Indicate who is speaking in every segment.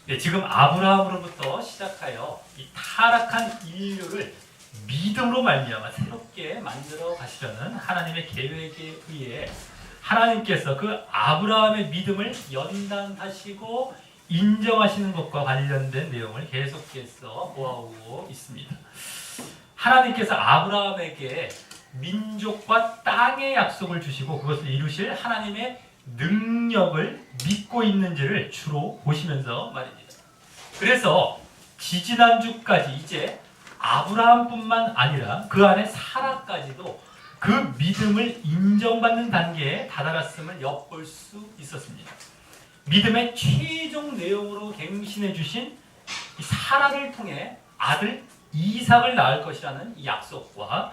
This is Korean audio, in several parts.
Speaker 1: 네, 지금 아브라함으로부터 시작하여 이 타락한 인류를 믿음으로 말미암아 새롭게 만들어 가시려는 하나님의 계획에 의해 하나님께서 그 아브라함의 믿음을 연단하시고 인정하시는 것과 관련된 내용을 계속해서 보아오고 있습니다. 하나님께서 아브라함에게 민족과 땅의 약속을 주시고 그것을 이루실 하나님의 능력을 믿고 있는지를 주로 보시면서 말입니다. 그래서 지지난주까지 이제 아브라함뿐만 아니라 그 안에 사라까지도 그 믿음을 인정받는 단계에 다다랐음을 엿볼 수 있었습니다. 믿음의 최종 내용으로 갱신해 주신 이 사라를 통해 아들 이삭을 낳을 것이라는 이 약속과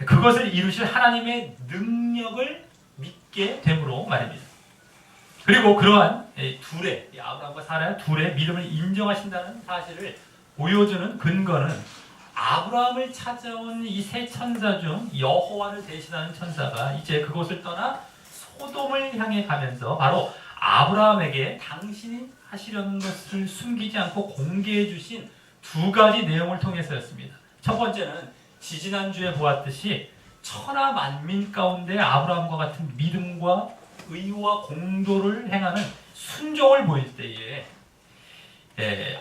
Speaker 1: 그것을 이루실 하나님의 능력을 믿게 됨으로 말입니다. 그리고 그러한 둘의 아브라함과 사라의 둘의 믿음을 인정하신다는 사실을 보여주는 근거는 아브라함을 찾아온 이 세 천사 중 여호와를 대신하는 천사가 이제 그곳을 떠나 소돔을 향해 가면서 바로 아브라함에게 당신이 하시려는 것을 숨기지 않고 공개해 주신 두 가지 내용을 통해서였습니다. 첫 번째는 지지난주에 보았듯이 천하 만민 가운데 아브라함과 같은 믿음과 의와 공도를 행하는 순종을 보일 때에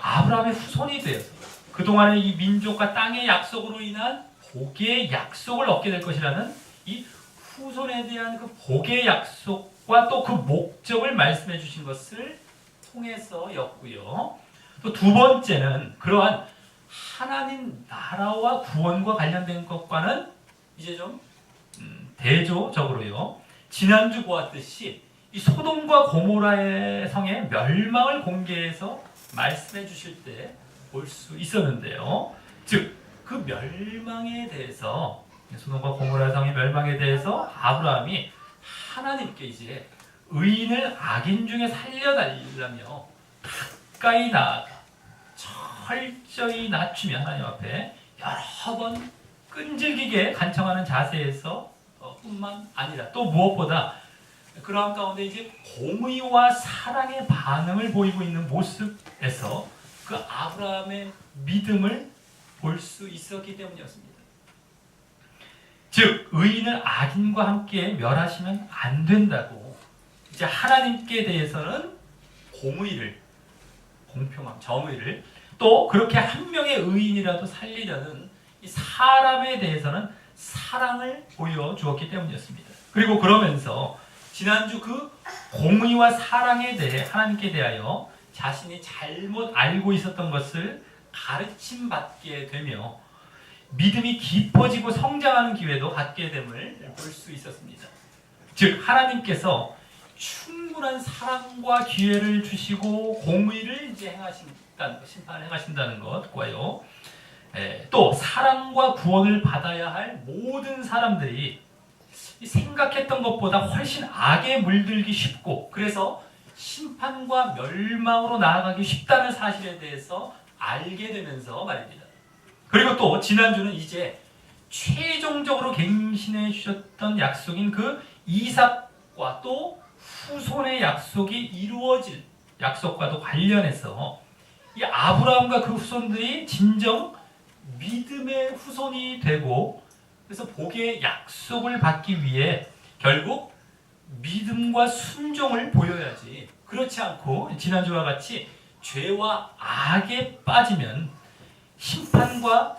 Speaker 1: 아브라함의 후손이 되어서 그동안의 이 민족과 땅의 약속으로 인한 복의 약속을 얻게 될 것이라는 이 후손에 대한 그 복의 약속과 또 그 목적을 말씀해 주신 것을 통해서였고요. 또 두 번째는 그러한 하나님 나라와 구원과 관련된 것과는 이제 좀 대조적으로요. 지난주 보았듯이 이 소돔과 고모라의 성의 멸망을 공개해서 말씀해 주실 때 볼 수 있었는데요. 즉, 그 멸망에 대해서 소돔과 고모라 성의 멸망에 대해서 아브라함이 하나님께 이제 의인을 악인 중에 살려달라며 가까이 나아가 철저히 낮추며 하나님 앞에 여러 번 끈질기게 간청하는 자세에서 뿐만 아니라 또 무엇보다 그러한 가운데 이제 공의와 사랑의 반응을 보이고 있는 모습에서 그 아브라함의 믿음을 볼 수 있었기 때문이었습니다. 즉 의인을 악인과 함께 멸하시면 안 된다고 이제 하나님께 대해서는 공의를 공평함, 정의를 또 그렇게 한 명의 의인이라도 살리려는 이 사람에 대해서는 사랑을 보여주었기 때문이었습니다. 그리고 그러면서 지난주 그 공의와 사랑에 대해 하나님께 대하여 자신이 잘못 알고 있었던 것을 가르침받게 되며 믿음이 깊어지고 성장하는 기회도 갖게 됨을 볼 수 있었습니다. 즉 하나님께서 충분한 사랑과 기회를 주시고 공의를 이제 행하신다는 것, 심판을 행하신다는 것과요. 또 사랑과 구원을 받아야 할 모든 사람들이 생각했던 것보다 훨씬 악에 물들기 쉽고 그래서 심판과 멸망으로 나아가기 쉽다는 사실에 대해서 알게 되면서 말입니다. 그리고 또 지난주는 이제 최종적으로 갱신해 주셨던 약속인 그 이삭과 또 후손의 약속이 이루어질 약속과도 관련해서 이 아브라함과 그 후손들이 진정 믿음의 후손이 되고 그래서 복의 약속을 받기 위해 결국 믿음과 순종을 보여야지 그렇지 않고 지난주와 같이 죄와 악에 빠지면 심판과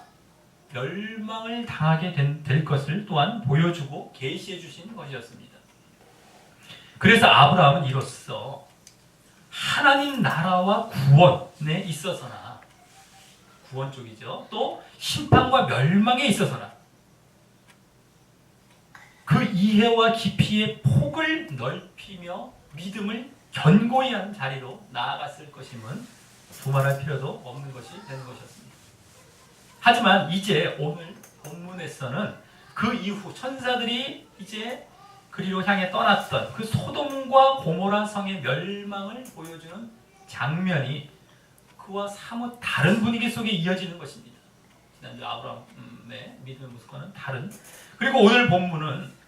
Speaker 1: 멸망을 당하게 될 것을 또한 보여주고 계시해 주신 것이었습니다. 그래서 아브라함은 이로써 하나님 나라와 구원에 있어서나 구원 쪽이죠. 또 심판과 멸망에 있어서나 그 이해와 깊이의 폭을 넓히며 믿음을 견고히 하는 자리로 나아갔을 것임은 두말할 필요도 없는 것이 되는 것이었습니다. 하지만 이제 오늘 본문에서는 그 이후 천사들이 이제 그리로 향해 떠났던 그 소돔과 고모라 성의 멸망을 보여주는 장면이 그와 사뭇 다른 분위기 속에 이어지는 것입니다. 지난주 아브라함의 믿음의 모습과는 다른. 그리고 오늘 본문은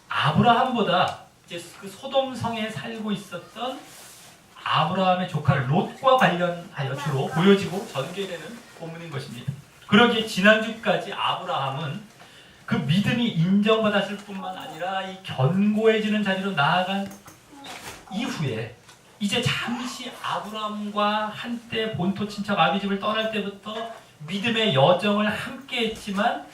Speaker 1: 아브라함보다 이제 그 소돔 성에 살고 있었던 아브라함의 조카 롯과 관련하여 주로 보여지고 전개되는 본문인 것입니다. 그러기에 지난주까지 아브라함은 그 믿음이 인정받았을 뿐만 아니라 이 견고해지는 자리로 나아간 이후에 이제 잠시 아브라함과 한때 본토 친척 아비집을 떠날 때부터 믿음의 여정을 함께 했지만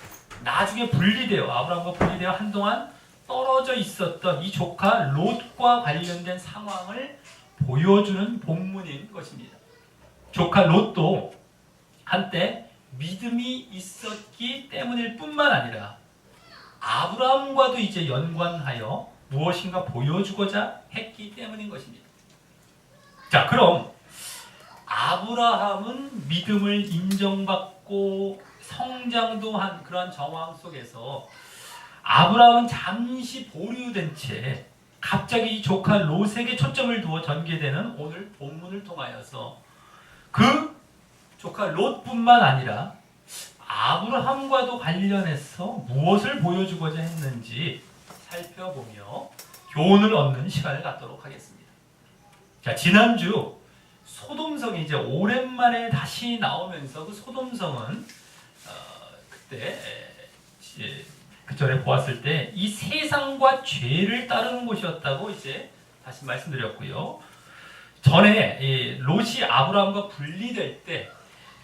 Speaker 1: 나중에 아브라함과 분리되어 한동안 떨어져 있었던 이 조카 롯과 관련된 상황을 보여주는 본문인 것입니다. 조카 롯도 한때 믿음이 있었기 때문일 뿐만 아니라 아브라함과도 이제 연관하여 무엇인가 보여주고자 했기 때문인 것입니다. 자, 그럼 아브라함은 믿음을 인정받고 성장도 한 그러한 정황 속에서 아브라함은 잠시 보류된 채 갑자기 이 조카 롯에게 초점을 두어 전개되는 오늘 본문을 통하여서 그 조카 롯뿐만 아니라 아브라함과도 관련해서 무엇을 보여주고자 했는지 살펴보며 교훈을 얻는 시간을 갖도록 하겠습니다. 자, 지난주 소돔성이 이제 오랜만에 다시 나오면서 그 소돔성은 그때 그 전에 보았을 때 이 세상과 죄를 따르는 곳이었다고 이제 다시 말씀드렸고요. 전에 롯이 아브라함과 분리될 때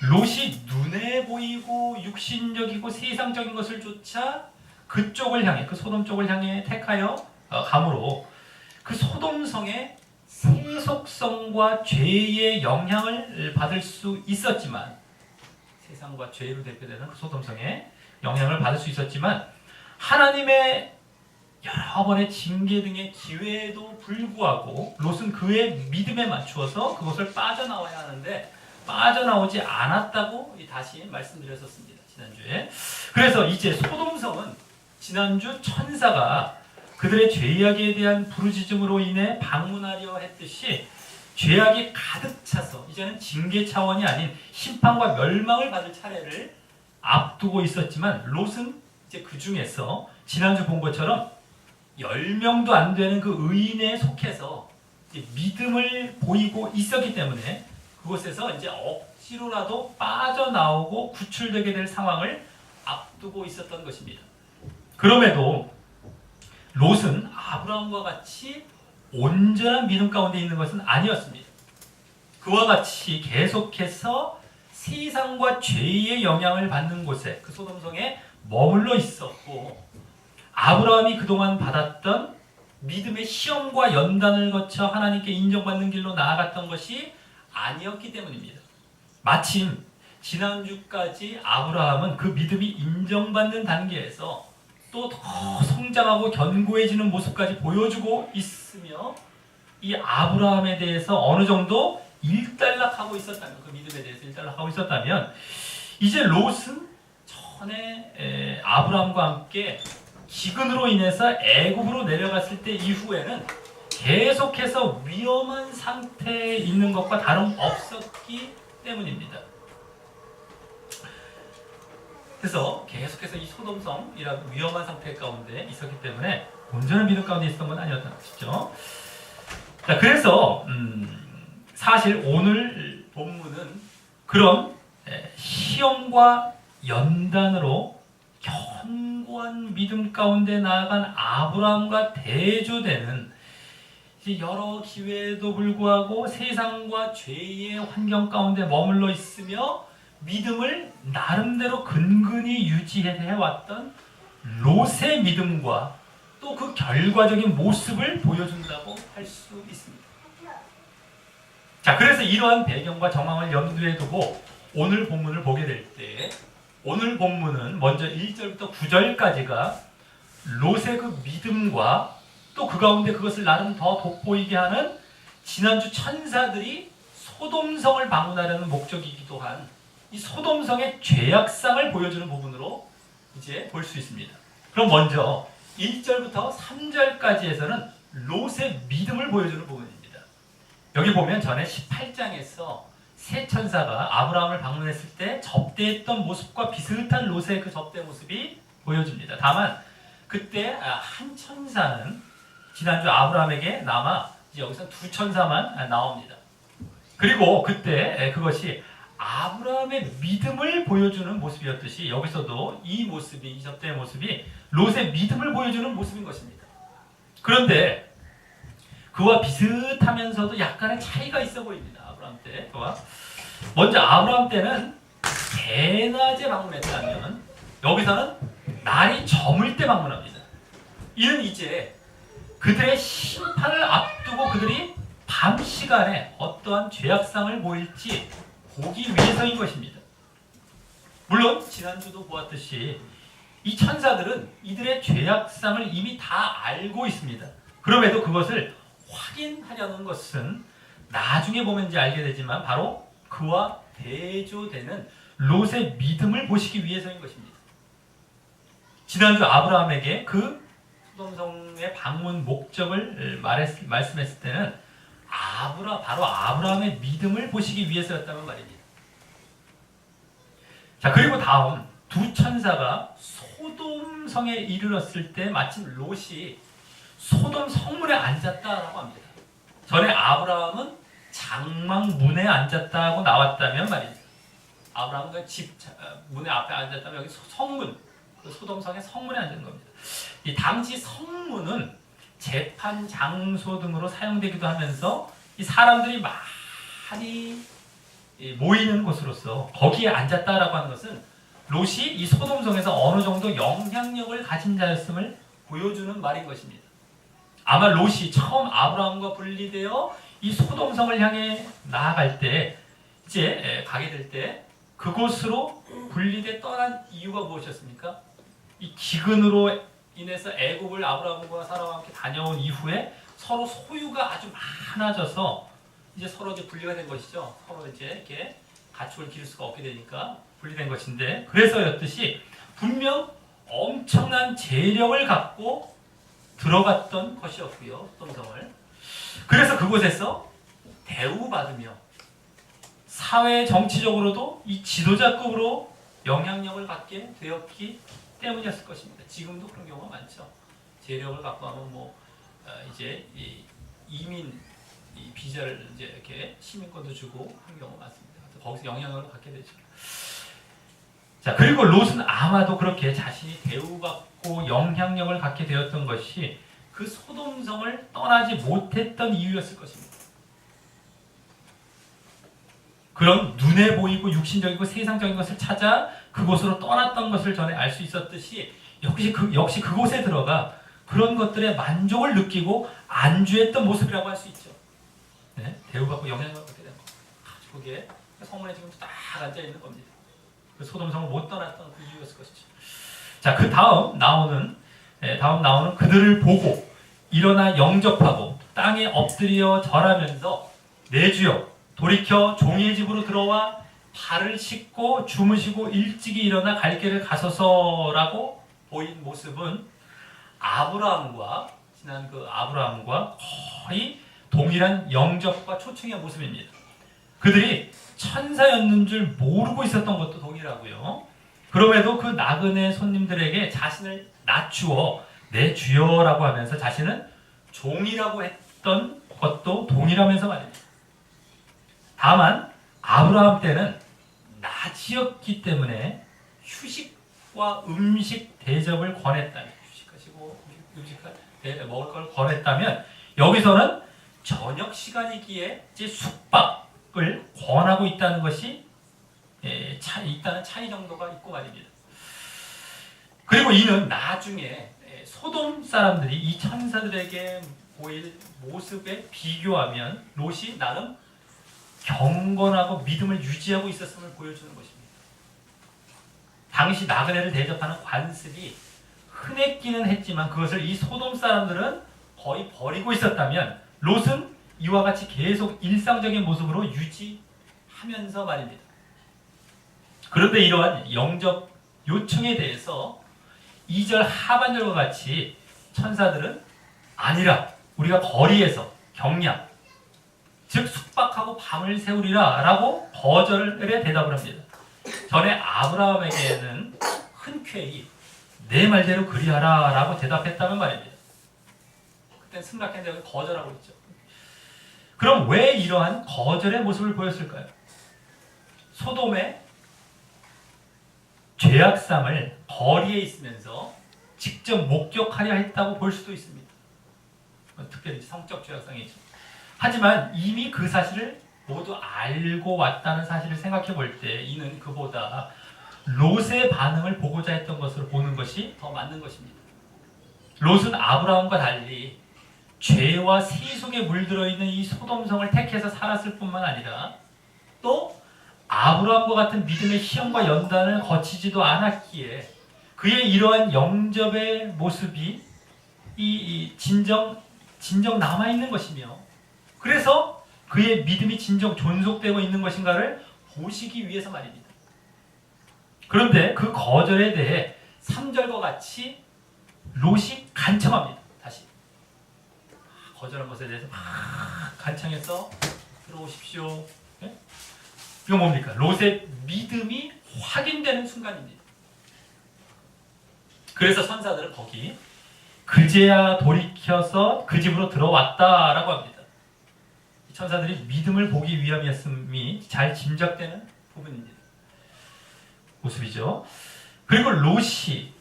Speaker 1: 롯이 눈에 보이고 육신적이고 세상적인 것을 쫓아 그쪽을 향해, 그 소돔 쪽을 향해 택하여 감으로 그 소돔성의 세속성과 죄의 영향을 받을 수 있었지만, 세상과 죄로 대표되는 그 소돔성의 영향을 받을 수 있었지만 하나님의 여러 번의 징계 등의 기회에도 불구하고 롯은 그의 믿음에 맞추어서 그것을 빠져나와야 하는데 빠져나오지 않았다고 다시 말씀드렸었습니다. 지난주에. 그래서 이제 소돔성은 지난주 천사가 그들의 죄악에 대한 부르짖음으로 인해 방문하려 했듯이 죄악이 가득 차서 이제는 징계 차원이 아닌 심판과 멸망을 받을 차례를 앞두고 있었지만 롯은 이제 그 중에서 지난주 본 것처럼 10명도 안 되는 그 의인에 속해서 믿음을 보이고 있었기 때문에 그곳에서 이제 억지로라도 빠져나오고 구출되게 될 상황을 앞두고 있었던 것입니다. 그럼에도 롯은 아브라함과 같이 온전한 믿음 가운데 있는 것은 아니었습니다. 그와 같이 계속해서 세상과 죄의 영향을 받는 곳에, 그 소돔성에 머물러 있었고, 아브라함이 그동안 받았던 믿음의 시험과 연단을 거쳐 하나님께 인정받는 길로 나아갔던 것이 아니었기 때문입니다. 마침 지난주까지 아브라함은 그 믿음이 인정받는 단계에서 또 더 성장하고 견고해지는 모습까지 보여주고 있으며, 이 아브라함에 대해서 어느 정도 일단락하고 있었다면, 그 믿음에 대해서 일단락하고 있었다면, 이제 롯은 전에 아브라함과 함께 기근으로 인해서 애굽으로 내려갔을 때 이후에는 계속해서 위험한 상태에 있는 것과 다름없었기 때문입니다. 그래서 계속해서 이 소돔성이라는 위험한 상태 가운데 있었기 때문에 온전한 믿음 가운데 있었던 건 아니었던 것이죠. 자, 그래서 사실 오늘 본문은 그런 시험과 연단으로 견고한 믿음 가운데 나아간 아브라함과 대조되는, 여러 기회에도 불구하고 세상과 죄의 환경 가운데 머물러 있으며 믿음을 나름대로 근근히 유지해왔던 롯의 믿음과 또 그 결과적인 모습을 보여준다고 할 수 있습니다. 자, 그래서 이러한 배경과 정황을 염두에 두고 오늘 본문을 보게 될 때, 오늘 본문은 먼저 1절부터 9절까지가 롯의 그 믿음과 또 그 가운데 그것을 나름 더 돋보이게 하는 지난주 천사들이 소돔성을 방문하려는 목적이기도 한 이 소돔성의 죄악상을 보여주는 부분으로 이제 볼 수 있습니다. 그럼 먼저 1절부터 3절까지에서는 롯의 믿음을 보여주는 부분입니다. 여기 보면 전에 18장에서 세 천사가 아브라함을 방문했을 때 접대했던 모습과 비슷한 롯의 그 접대 모습이 보여집니다. 다만 그때 한 천사는 지난주 아브라함에게 남아 이제 여기서 두 천사만 나옵니다. 그리고 그때 그것이 아브라함의 믿음을 보여주는 모습이었듯이 여기서도 이 모습이, 이 접대의 모습이 롯의 믿음을 보여주는 모습인 것입니다. 그런데 그와 비슷하면서도 약간의 차이가 있어 보입니다. 아브라함 때 그와 먼저 아브라함 때는 대낮에 방문했다면 여기서는 날이 저물 때 방문합니다. 이는 이제 그들의 심판을 앞두고 그들이 밤 시간에 어떠한 죄악상을 보일지 보기 위해서인 것입니다. 물론 지난주도 보았듯이 이 천사들은 이들의 죄악상을 이미 다 알고 있습니다. 그럼에도 그것을 확인하려는 것은 나중에 보면 이제 알게 되지만 바로 그와 대조되는 롯의 믿음을 보시기 위해서인 것입니다. 지난주 아브라함에게 그 소돔성의 방문 목적을 말씀했을 때는 바로 아브라함의 믿음을 보시기 위해서였다는 말입니다. 자, 그리고 다음 두 천사가 소돔성에 이르렀을 때 마침 롯이 소돔 성문에 앉았다라고 합니다. 전에 아브라함은 장막문에 앉았다고 나왔다면 말입니다. 아브라함과 집 문에 앞에 앉았다면 여기 성문, 그 소돔성의 성문에 앉은 겁니다. 이 당시 성문은 재판 장소 등으로 사용되기도 하면서 이 사람들이 많이 모이는 곳으로서 거기에 앉았다라고 하는 것은 롯이 이 소돔성에서 어느 정도 영향력을 가진 자였음을 보여주는 말인 것입니다. 아마 롯이 처음 아브라함과 분리되어 이 소돔성을 향해 나아갈 때 이제 가게 될 때 그곳으로 분리돼 떠난 이유가 무엇이었습니까? 이 기근으로 인해서 애굽을 아브라함과 사라와 함께 다녀온 이후에 서로 소유가 아주 많아져서 이제 서로 이제 분리가 된 것이죠. 서로 이제 이렇게 가축을 기를 수가 없게 되니까 분리된 것인데 그래서였듯이 분명 엄청난 재력을 갖고 들어갔던 것이었고요. 소돔성을. 그래서 그곳에서 대우받으며 사회 정치적으로도 이 지도자급으로 영향력을 갖게 되었기 때문이었을 것입니다. 지금도 그런 경우가 많죠. 재력을 갖고 하면 이제 이민 비자를 이제 이렇게 시민권도 주고 하는 경우가 많습니다. 거기서 영향력을 갖게 되죠. 자, 그리고 롯은 아마도 그렇게 자신이 대우받고 영향력을 갖게 되었던 것이 그 소돔성을 떠나지 못했던 이유였을 것입니다. 그런 눈에 보이고 육신적이고 세상적인 것을 찾아 그곳으로 떠났던 것을 전에 알 수 있었듯이 역시 그곳에 들어가 그런 것들의 만족을 느끼고 안주했던 모습이라고 할 수 있죠. 네? 대우받고 영향력을 받게 된 거. 거기에 성문에 지금 딱 앉아 있는 겁니다. 그 소돔성을 못 떠났던 그 이유였을 것이죠. 자, 그 다음 나오는 그들을 보고 일어나 영접하고 땅에 엎드려 절하면서 내 주여 돌이켜 종이의 집으로 들어와 발을 씻고 주무시고 일찍이 일어나 갈 길을 가소서라고 보인 모습은 지난 그 아브라함과 거의 동일한 영접과 초청의 모습입니다. 그들이 천사였는 줄 모르고 있었던 것도 동일하고요. 그럼에도 그 나그네 손님들에게 자신을 낮추어 내 주여라고 하면서 자신은 종이라고 했던 것도 동일하면서 말입니다. 다만 아브라함 때는 낮이었기 때문에 휴식과 음식 대접을 권했다면 휴식하시고 먹을 걸 권했다면 여기서는 저녁 시간이기에 이제 숙박을 권하고 있다는 것이 있다는 차이 정도가 있고 말입니다. 그리고 이는 나중에 소돔 사람들이 이 천사들에게 보일 모습에 비교하면 롯이 나름 경건하고 믿음을 유지하고 있었음을 보여주는 것입니다. 당시 나그네를 대접하는 관습이 흔했기는 했지만 그것을 이 소돔 사람들은 거의 버리고 있었다면 롯은 이와 같이 계속 일상적인 모습으로 유지하면서 말입니다. 그런데 이러한 영접 요청에 대해서 2절 하반절과 같이 천사들은 아니라 우리가 거리에서 경량 즉 숙박하고 밤을 새우리라 라고 거절에 대답을 합니다. 전에 아브라함에게는 흔쾌히 내 말대로 그리하라 라고 대답했다는 말입니다. 그때 승낙했는데 거절하고 있죠. 그럼 왜 이러한 거절의 모습을 보였을까요? 소돔의 죄악상을 거리에 있으면서 직접 목격하려 했다고 볼 수도 있습니다. 특별히 성적 죄악상이죠. 하지만 이미 그 사실을 모두 알고 왔다는 사실을 생각해 볼 때 이는 그보다 롯의 반응을 보고자 했던 것으로 보는 것이 더 맞는 것입니다. 롯은 아브라함과 달리 죄와 세속에 물들어 있는 이 소돔성을 택해서 살았을 뿐만 아니라 또 아브라함과 같은 믿음의 시험과 연단을 거치지도 않았기에 그의 이러한 영접의 모습이 진정 남아 있는 것이며 그래서 그의 믿음이 진정 존속되고 있는 것인가를 보시기 위해서 말입니다. 그런데 그 거절에 대해 3절과 같이 롯이 간청합니다. 다시 거절한 것에 대해서 막 간청해서 들어오십시오. 네? 이거 뭡니까? 롯의 믿음이 확인되는 순간입니다. 그래서 선사들은 거기 그제야 돌이켜서 그 집으로 들어왔다라고 합니다. 천사들이 믿음을 보기 위함이었음이 잘 짐작되는 부분입니다. 모습이죠. 그리고 롯이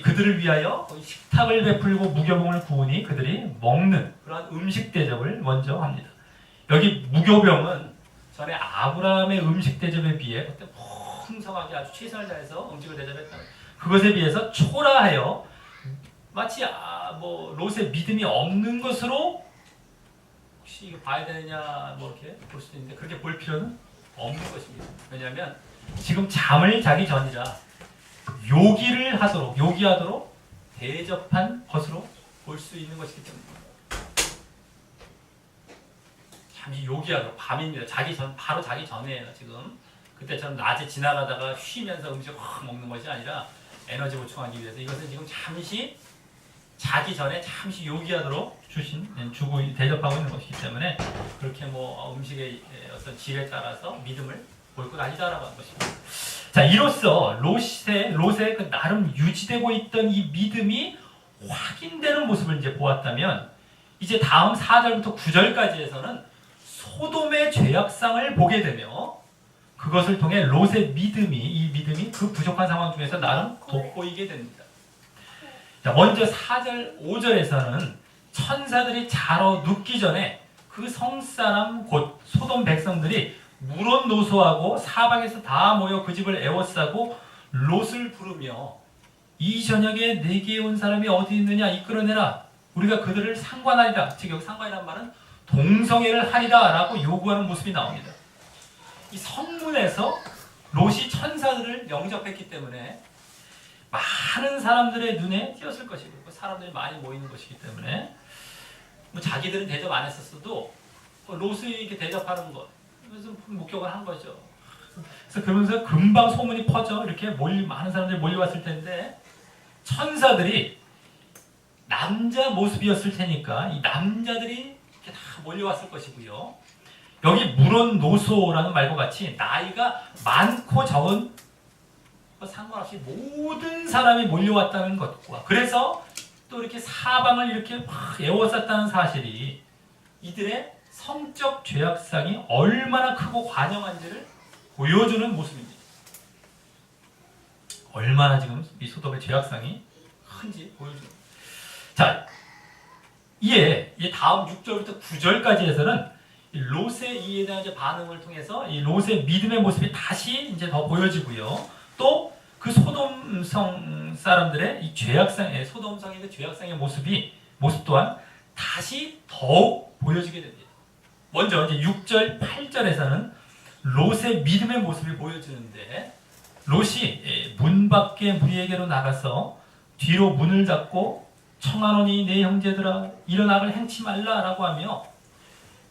Speaker 1: 그들을 위하여 식탁을 베풀고 무교병을 구우니 그들이 먹는 그런 음식 대접을 먼저 합니다. 여기 무교병은 전에 아브라함의 음식 대접에 비해 그때 풍성하게 아주 최선을 다해서 음식을 대접했다. 그것에 비해서 초라하여 마치 롯의 믿음이 없는 것으로 혹시 이거 봐야 되느냐 이렇게 볼 수도 있는데 그렇게 볼 필요는 없는 것입니다. 왜냐하면 지금 잠을 자기 전이라 요기하도록 대접한 것으로 볼 수 있는 것이기 때문입니다. 잠시 요기하도록 밤입니다. 바로 자기 전이에요. 지금 그때처럼 낮에 지나가다가 쉬면서 음식을 확 먹는 것이 아니라 에너지 보충하기 위해서 이것은 지금 잠시 자기 전에 잠시 요기하도록 주고 대접하고 있는 것이기 때문에 그렇게 음식의 어떤 질에 따라서 믿음을 볼 것 아니다라고 하는 것입니다. 자, 이로써 롯의 그 나름 유지되고 있던 이 믿음이 확인되는 모습을 이제 보았다면 이제 다음 4절부터 9절까지에서는 소돔의 죄악상을 보게 되며 그것을 통해 롯의 이 믿음이 그 부족한 상황 중에서 나름 돋보이게 됩니다. 자, 먼저 4절, 5절에서는 천사들이 자러 눕기 전에 그 성사람 곧 소돔 백성들이 물론 노소하고 사방에서 다 모여 그 집을 에워싸고 롯을 부르며 이 저녁에 내게 온 사람이 어디 있느냐 이끌어내라 우리가 그들을 상관하리라. 즉 여기 상관이란 말은 동성애를 하리라 라고 요구하는 모습이 나옵니다. 이 성문에서 롯이 천사들을 영접했기 때문에 많은 사람들의 눈에 띄었을 것이고 사람들이 많이 모이는 것이기 때문에 자기들은 대접 안 했었어도 롯이 이렇게 대접하는 것 그래서 목격을 한 거죠. 그래서 그러면서 금방 소문이 퍼져 이렇게 많은 사람들이 몰려왔을 텐데 천사들이 남자 모습이었을 테니까 이 남자들이 이렇게 다 몰려왔을 것이고요. 여기 물론노소라는 말과 같이 나이가 많고 적은 상관없이 모든 사람이 몰려왔다는 것과 그래서 또 이렇게 사방을 이렇게 막 에워쌌다는 사실이 이들의 성적 죄악상이 얼마나 크고 관영한지를 보여주는 모습입니다. 얼마나 지금 이 소돔의 죄악상이 큰지 보여주는. 자, 이에 다음 6절부터 9절까지에서는 롯의 이에 대한 반응을 통해서 이 롯의 믿음의 모습이 다시 이제 더 보여지고요. 또 그 소돔성 사람들의 이 죄악상의 소돔성의 그 죄악상의 모습 또한 다시 더욱 보여지게 됩니다. 먼저 이제 6절, 8절에서는 롯의 믿음의 모습이 보여지는데 롯이 문 밖에 무리에게로 나가서 뒤로 문을 닫고 청하노니 내 형제들아 이런 악을 행치 말라라고 하며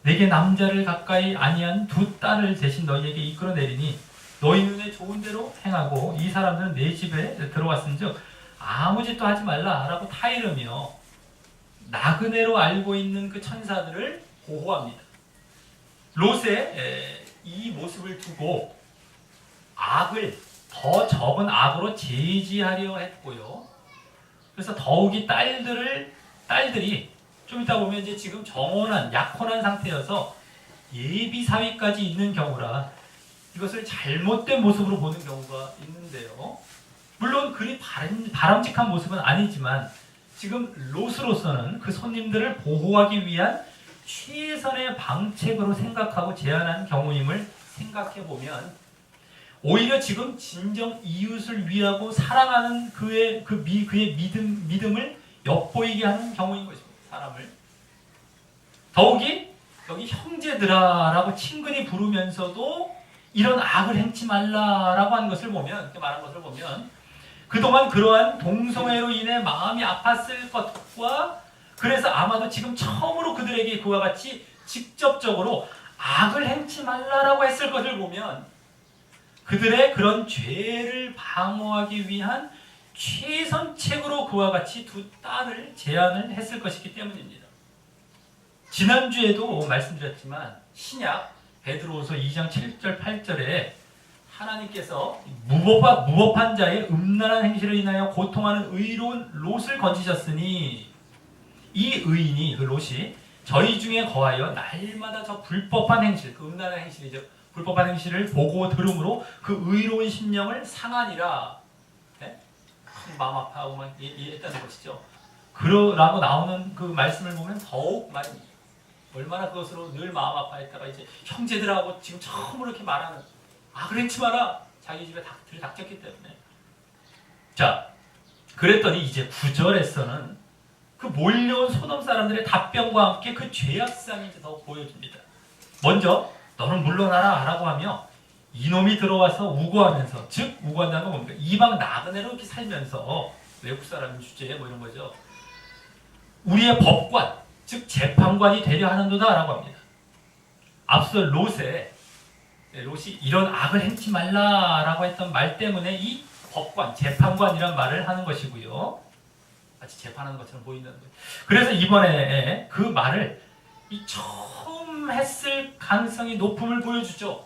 Speaker 1: 내게 남자를 가까이 아니한 두 딸을 대신 너희에게 이끌어내리니 너희 눈에 좋은 대로 행하고 이 사람들은 내 집에 들어왔은즉 아무 짓도 하지 말라라고 타이르며 나그네로 알고 있는 그 천사들을 보호합니다. 롯의 이 모습을 두고 악을 더 적은 악으로 제지하려 했고요. 그래서 더욱이 딸들이 좀 이따 보면 이제 지금 약혼한 상태여서 예비 사위까지 있는 경우라 이것을 잘못된 모습으로 보는 경우가 있는데요. 물론 그리 바람직한 모습은 아니지만 지금 롯으로서는 그 손님들을 보호하기 위한 최선의 방책으로 생각하고 제안한 경우임을 생각해 보면 오히려 지금 진정 이웃을 위하고 사랑하는 그의 믿음을 엿보이게 하는 경우인 것입니다. 사람을 더욱이 여기 형제들아라고 친근히 부르면서도 이런 악을 행치 말라라고 한 것을 보면, 이렇게 말한 것을 보면 그동안 그러한 동성애로 인해 마음이 아팠을 것과 그래서 아마도 지금 처음으로 그들에게 그와 같이 직접적으로 악을 행치 말라라고 했을 것을 보면 그들의 그런 죄를 방어하기 위한 최선책으로 그와 같이 두 딸을 제안을 했을 것이기 때문입니다. 지난주에도 말씀드렸지만 신약 베드로후서 2장 7절 8절에 하나님께서 무법한 자의 음란한 행실을 인하여 고통하는 의로운 롯을 건지셨으니 이 의인이 그 롯이 저희 중에 거하여 날마다 저 불법한 행실, 그 음란한 행실이죠. 불법한 행실을 보고 들음으로 그 의로운 심령을 상하니라. 네? 마음 아파하고 막 이랬다는 것이죠. 그러라고 나오는 그 말씀을 보면 더욱 많이 얼마나 그것으로 늘 마음 아파했다가 이제 형제들하고 지금 처음으로 이렇게 말하는 그랬지 마라. 자기 집에 들이 닥쳤기 때문에. 자, 그랬더니 이제 9절에서는 그 몰려온 소돔 사람들의 답변과 함께 그 죄악성이 이제 더 보여집니다. 먼저 너는 물러나라 라고 하며 이놈이 들어와서 우고하면서, 즉 우고한다는 건 뭡니까? 이방 나그네로 이렇게 살면서 외국 사람 주제에 뭐 이런 거죠. 우리의 법관, 즉 재판관이 되려 하는도다 라고 합니다. 앞서 롯이 이런 악을 행치 말라라고 했던 말 때문에 이 법관, 재판관이란 말을 하는 것이고요. 마치 재판하는 것처럼 보인다는 거예요. 그래서 이번에 그 말을 처음 했을 가능성이 높음을 보여주죠.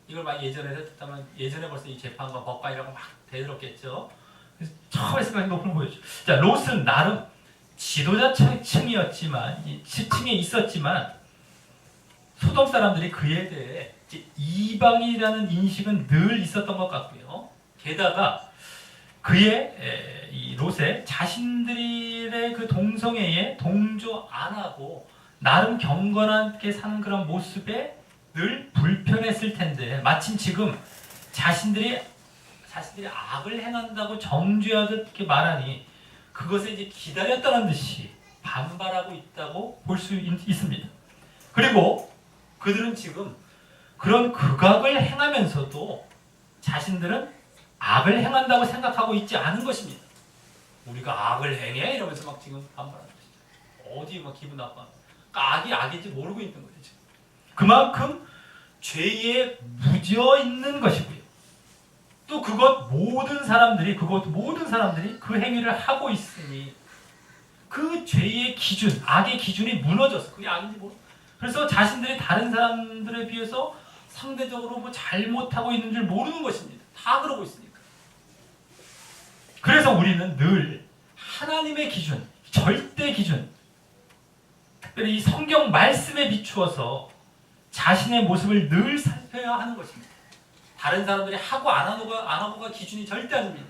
Speaker 1: 이걸 막 예전에 했다면 예전에 벌써 이 재판관, 법관이라고 막 대들었겠죠. 그래서 처음 했을 가능성이 높음을 보여주죠. 자, 롯은 나름 지도자층이었지만, 층에 있었지만 소돔 사람들이 그에 대해 이방이라는 인식은 늘 있었던 것 같고요. 게다가 이 롯의 자신들의 그 동성애에 동조 안 하고 나름 경건하게 사는 그런 모습에 늘 불편했을 텐데 마침 지금 자신들이 악을 행한다고 정죄하듯 이렇게 말하니 그것을 이제 기다렸다는 듯이 반발하고 있다고 볼 수 있습니다. 그리고 그들은 지금 그런 극악을 행하면서도 자신들은 악을 행한다고 생각하고 있지 않은 것입니다. 우리가 악을 행해? 이러면서 막 지금 반발하는 것이죠. 어디 막 기분 나빠. 악이 악인지 모르고 있는 거예요. 지금. 그만큼 죄에 묻어 있는 것이고요. 또 모든 사람들이 그 행위를 하고 있으니 그 죄의 기준, 악의 기준이 무너졌어. 그게 악인지 모르고. 그래서 자신들이 다른 사람들에 비해서 상대적으로 뭐 잘못하고 있는 줄 모르는 것입니다. 다 그러고 있으니까. 그래서 우리는 늘 하나님의 기준, 절대 기준, 특별히 이 성경 말씀에 비추어서 자신의 모습을 늘 살펴야 하는 것입니다. 다른 사람들이 하고 안 하고가 기준이 절대 아닙니다.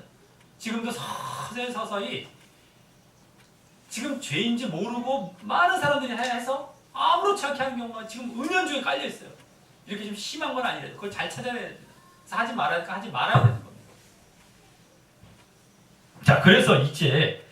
Speaker 1: 지금도 서서히 지금 죄인지 모르고 많은 사람들이 해서 아무렇지 않게 하는 경우가 지금 은연중에 깔려 있어요. 이렇게 좀 심한 건 아니래요. 그걸 잘 찾아내야 됩니다. 그래서 하지 말아야 되는 겁니다. 자, 그래서 이제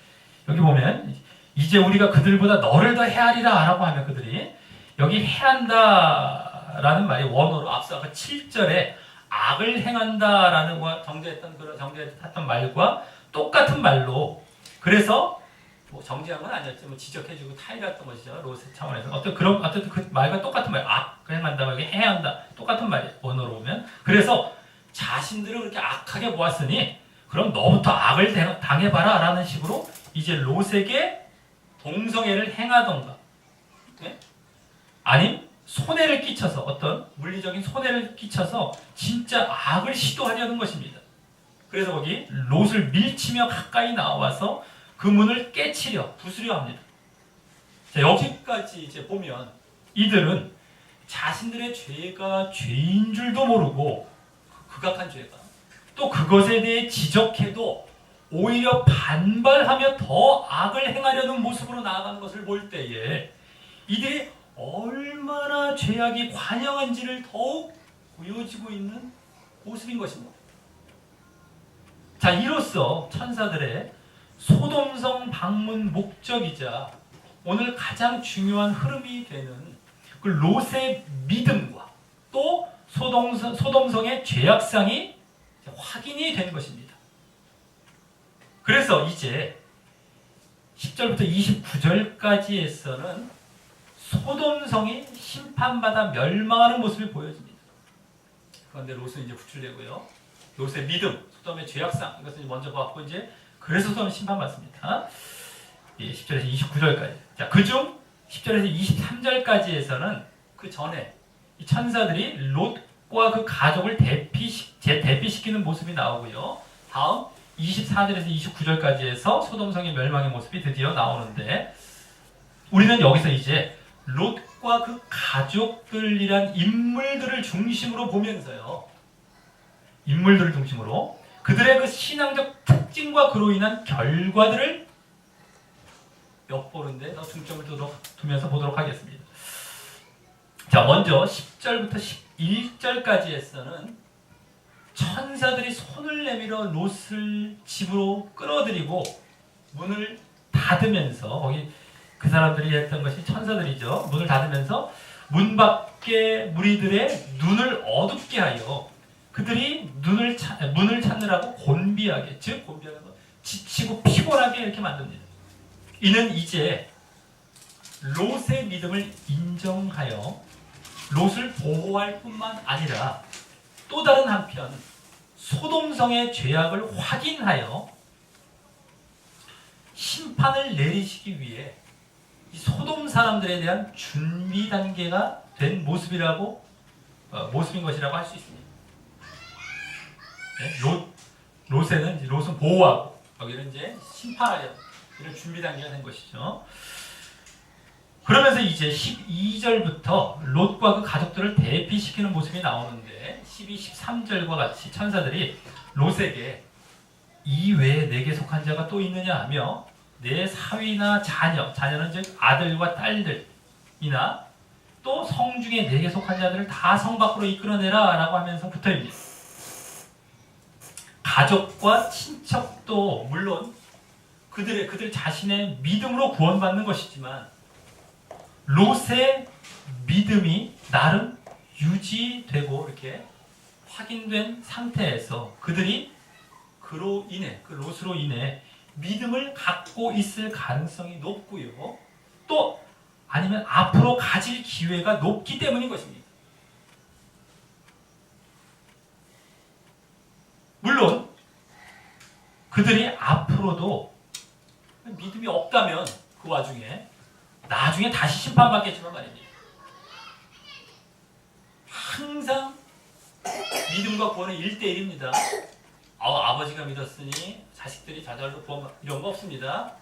Speaker 1: 여기 보면 이제 우리가 그들보다 너를 더 헤아리라 라고 하면 그들이 여기 해한다라는 말이 원어로 앞서 아까 7절에 악을 행한다라는 거 정죄했던 말과 똑같은 말로 그래서 뭐 정죄한 건 아니었지 뭐 지적해주고 타일했던 것이죠. 롯의 차원에서 어떤 그 말과 똑같은 말 악을 행한다 여기 해한다 똑같은 말이 원어로 오면 그래서 자신들을 그렇게 악하게 보았으니 그럼 너부터 악을 당해봐라 라는 식으로 이제 롯에게 동성애를 행하던가 네? 아님 손해를 끼쳐서 어떤 물리적인 손해를 끼쳐서 진짜 악을 시도하려는 것입니다. 그래서 거기 롯을 밀치며 가까이 나와서 그 문을 깨치려 부수려 합니다. 자, 여기까지 이제 보면 이들은 자신들의 죄가 죄인 줄도 모르고 극악한 죄가 또 그것에 대해 지적해도 오히려 반발하며 더 악을 행하려는 모습으로 나아가는 것을 볼 때에 이들이 얼마나 죄악이 관영한지를 더욱 보여지고 있는 모습인 것입니다. 자, 이로써 천사들의 소돔성 방문 목적이자 오늘 가장 중요한 흐름이 되는 그 롯의 믿음과 또 소돔성의 죄악상이 확인이 된 것입니다. 그래서 이제 10절부터 29절까지에서는 소돔성이 심판받아 멸망하는 모습이 보여집니다. 그런데 롯은 이제 구출되고요. 롯의 믿음, 소돔의 죄악상 이것을 먼저 보았고 이제 그래서 소돔은 심판받습니다. 10절에서 29절까지. 자, 그중 10절에서 23절까지에서는 그 전에 이 천사들이 롯과 그 가족을 대피시키는 모습이 나오고요. 다음 24절에서 29절까지에서 소돔성의 멸망의 모습이 드디어 나오는데 우리는 여기서 이제 롯과 그 가족들이란 인물들을 중심으로 보면서요. 인물들을 중심으로 그들의 그 신앙적 특징과 그로 인한 결과들을 엿보는데 더 중점을 두면서 보도록 하겠습니다. 자, 먼저 10절부터 11절까지에서는 천사들이 손을 내밀어 롯을 집으로 끌어들이고 문을 닫으면서 거기 그 사람들이 했던 것이 천사들이죠. 문을 닫으면서 문 밖의 무리들의 눈을 어둡게 하여 그들이 문을 찾느라고 곤비하게, 즉 곤비하는 것, 지치고 피곤하게 이렇게 만듭니다. 이는 이제 롯의 믿음을 인정하여 롯을 보호할 뿐만 아니라 또 다른 한편 소돔성의 죄악을 확인하여 심판을 내리시기 위해 이 소돔 사람들에 대한 준비 단계가 된 모습인 것이라고 할 수 있습니다. 네? 롯은 보호하고 여기는 이제 심판하려 이런 준비 단계가 된 것이죠. 그러면서 이제 12절부터 롯과 그 가족들을 대피시키는 모습이 나오는데 12, 13절과 같이 천사들이 롯에게 이 외에 내게 속한 자가 또 있느냐 하며 내 사위나 자녀는 즉 아들과 딸들이나 또 성중에 내게 속한 자들을 다 성 밖으로 이끌어내라 라고 하면서 붙어있습니다. 가족과 친척도 물론 그들 자신의 믿음으로 구원받는 것이지만 롯의 믿음이 나름 유지되고 이렇게 확인된 상태에서 그들이 그 롯으로 인해 믿음을 갖고 있을 가능성이 높고요. 또 아니면 앞으로 가질 기회가 높기 때문인 것입니다. 물론 그들이 앞으로도 믿음이 없다면 그 와중에 나중에 다시 심판받겠지만 말입니다. 항상 믿음과 구원은 1대1입니다. 아버지가 믿었으니 자식들이 자잘로 구원 이런 거 없습니다.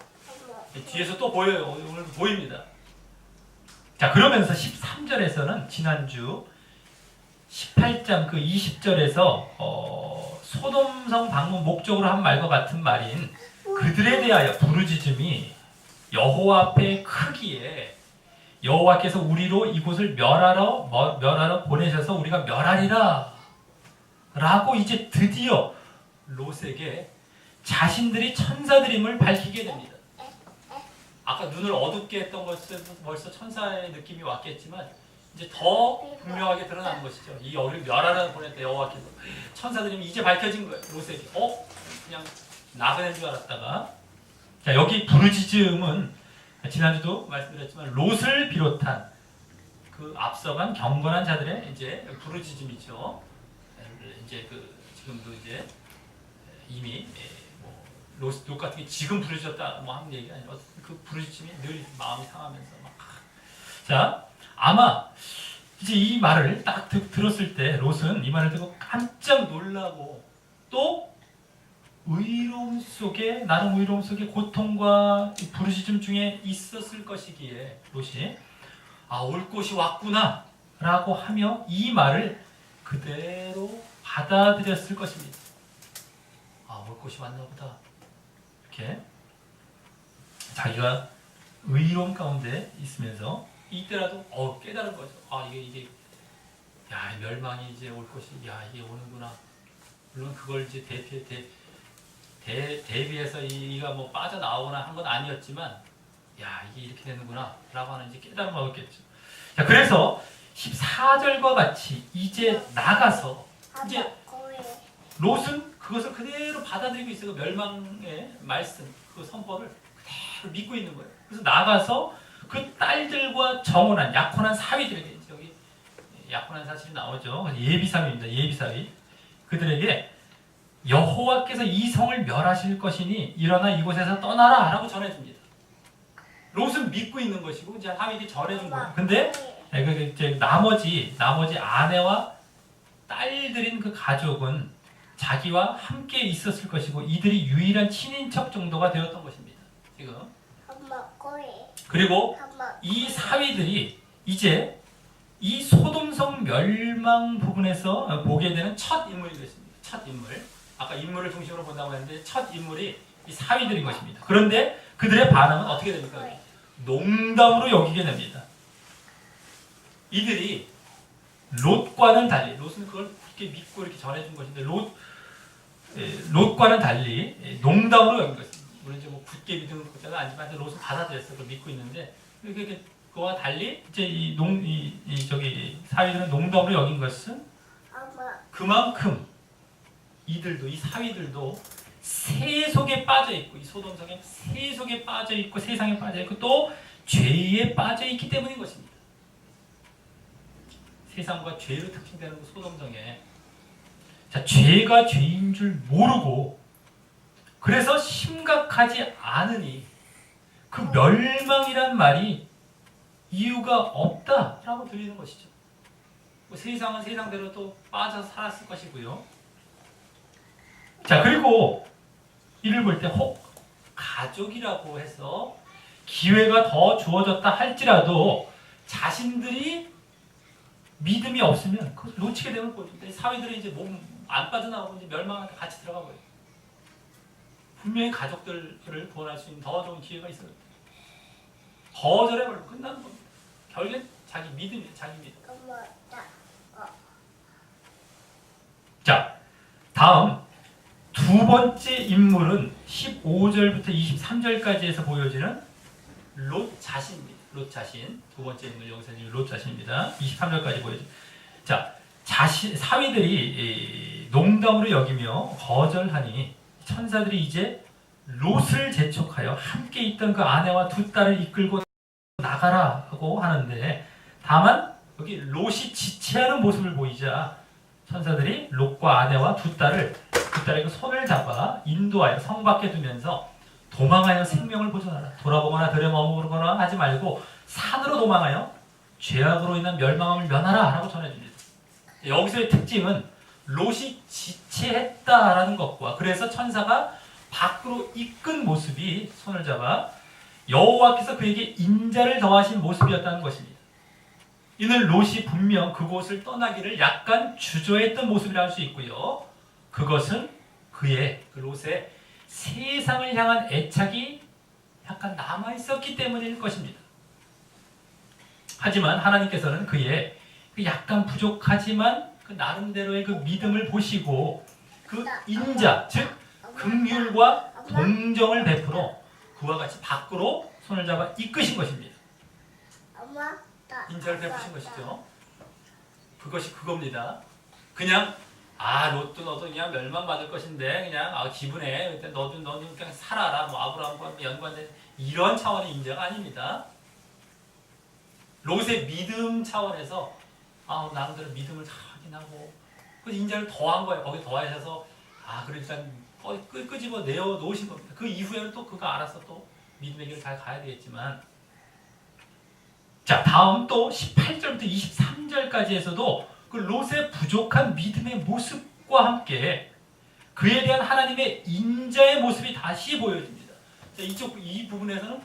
Speaker 1: 뒤에서 또 보여요. 오늘 보입니다. 자, 그러면서 13절에서는 지난주 18장 그 20절에서 소돔성 방문 목적으로 한 말과 같은 말인 그들에 대하여 부르짖음이 여호와 앞에 크기에 여호와께서 우리로 이곳을 멸하러 보내셔서 우리가 멸하리라 라고 이제 드디어 롯에게 자신들이 천사들임을 밝히게 됩니다. 아까 눈을 어둡게 했던 것은 벌써 천사의 느낌이 왔겠지만 이제 더 분명하게 드러나는 것이죠. 이 여기를 멸하러 보냈다 여호와께서 천사들임이 이제 밝혀진 거예요. 롯에게. 그냥 나그네인 줄 알았다가 자, 여기 부르짖음은 지난주도 말씀드렸지만 롯을 비롯한 그 앞서간 경건한 자들의 이제 부르짖음이죠. 이제 지금도 이제 이미 롯 같은 게 지금 부르짖었다 뭐 하는 얘기가 아니라 그 부르짖음이 늘 마음이 상하면서 막. 자, 아마 이제 이 말을 딱 들었을 때 롯은 이 말을 듣고 깜짝 놀라고 또 의로움 속에 나름 의로움 속에 고통과 부르짖음 중에 있었을 것이기에 롯이 올 곳이 왔구나 라고 하며 이 말을 그대로 받아들였을 것입니다. 올 곳이 왔나 보다. 이렇게 자기가 의로움 가운데 있으면서 이때라도 깨달은 거죠. 이게 멸망이 이제 올 것이 이게 오는구나. 물론 그걸 이제 대비해서 이가 뭐 빠져나오거나 한 건 아니었지만 이게 이렇게 되는구나 라고 하는 이제 깨달음을 얻었겠죠. 자, 그래서 14절과 같이 이제 나가서 이제 롯은 그것을 그대로 받아들이고 있어요. 그 멸망의 말씀, 그 선포를 그대로 믿고 있는 거예요. 그래서 나가서 그 딸들과 정혼한 약혼한 사위들에게, 여기 약혼한 사실이 나오죠. 예비사위입니다. 예비사위. 그들에게 여호와께서 이 성을 멸하실 것이니 일어나 이곳에서 떠나라 라고 전해줍니다. 롯은 믿고 있는 것이고 이제 하윗이 전해준 거예요. 근데 이제 나머지 아내와 딸들인 그 가족은 자기와 함께 있었을 것이고 이들이 유일한 친인척 정도가 되었던 것입니다. 지금. 그리고 이 사위들이 이제 이 소돔성 멸망 부분에서 보게 되는 첫 인물이 됐습니다. 첫 인물. 아까 인물을 중심으로 본다고 했는데 첫 인물이 이 사위들인 것입니다. 그런데 그들의 반응은 어떻게 됩니까? 농담으로 여기게 됩니다. 이들이 롯과는 달리, 롯은 그걸 그렇게 믿고 이렇게 전해준 것인데 롯과는 달리 농담으로 여긴 것입니다. 물론 이제 뭐 굳게 믿는 것자가 아니지만 롯은 받아들였어요. 그걸 믿고 있는데 그와 달리 이제 저기 사위들은 농담으로 여긴 것은 그만큼 이들도 이 사위들도 새 속에 빠져 있고 이 소돔성에 새 속에 빠져 있고 세상에 빠져 있고 또 죄에 빠져 있기 때문인 것입니다. 세상과 죄로 특징되는 그 소돔성에 죄가 죄인 줄 모르고 그래서 심각하지 않으니 그 멸망이란 말이 이유가 없다라고 들리는 것이죠. 세상은 세상대로 또 빠져서 살았을 것이고요. 자, 그리고 이를 볼 때 혹 가족이라고 해서 기회가 더 주어졌다 할지라도 자신들이 믿음이 없으면 그걸 놓치게 되는 거죠. 사위들은 이제 몸 안 빠져나오고 이제 멸망한테 같이 들어가 버려요. 분명히 가족들을 구원할 수 있는 더 좋은 기회가 있어요. 거절해버리고 끝나는 겁니다. 결국엔 자기 믿음이에요. 자기 믿음. 자, 다음 두 번째 인물은 15절부터 23절까지 해서 보여지는 롯 자신입니다. 롯 자신. 두 번째 인물 여기서 롯 자신입니다. 23절까지 보여지죠. 자, 사위들이 농담으로 여기며 거절하니 천사들이 이제 롯을 재촉하여 함께 있던 그 아내와 두 딸을 이끌고 나가라고 하는데 다만 여기 롯이 지체하는 모습을 보이자 천사들이 롯과 아내와 두 딸의 그 손을 잡아 인도하여 성 밖에 두면서 도망하여 생명을 보존하라. 돌아보거나 들에 머무르거나 하지 말고 산으로 도망하여 죄악으로 인한 멸망함을 면하라 라고 전해줍니다. 여기서의 특징은 롯이 지체했다라는 것과 그래서 천사가 밖으로 이끈 모습이 손을 잡아 여호와께서 그에게 인자를 더하신 모습이었다는 것입니다. 이는 롯이 분명 그곳을 떠나기를 약간 주저했던 모습이라 할 수 있고요. 그것은 그 롯의 세상을 향한 애착이 약간 남아있었기 때문일 것입니다. 하지만 하나님께서는 그의 약간 부족하지만 그 나름대로의 그 믿음을 보시고 그 인자, 즉 긍휼과 동정을 베풀어 그와 같이 밖으로 손을 잡아 이끄신 것입니다. 인자를 베푸신 것이죠. 그것이 그겁니다. 그냥 롯도 너도 그냥 멸망받을 것인데 그냥 기분에 너도 그냥 살아라 뭐 아브라함과 연관된 이런 차원의 인자가 아닙니다. 롯의 믿음 차원에서 나름대로 믿음을 다 확인하고 그 인자를 더한 거예요. 거기 더하셔서 그래 일단 끄집어 내어 놓으신 겁니다. 그 이후에는 또 그가 알아서 또 믿음의 길을 잘 가야 되겠지만 자, 다음 또 18절부터 23절까지에서도 그 롯의 부족한 믿음의 모습과 함께 그에 대한 하나님의 인자의 모습이 다시 보여집니다. 자, 이 부분에서는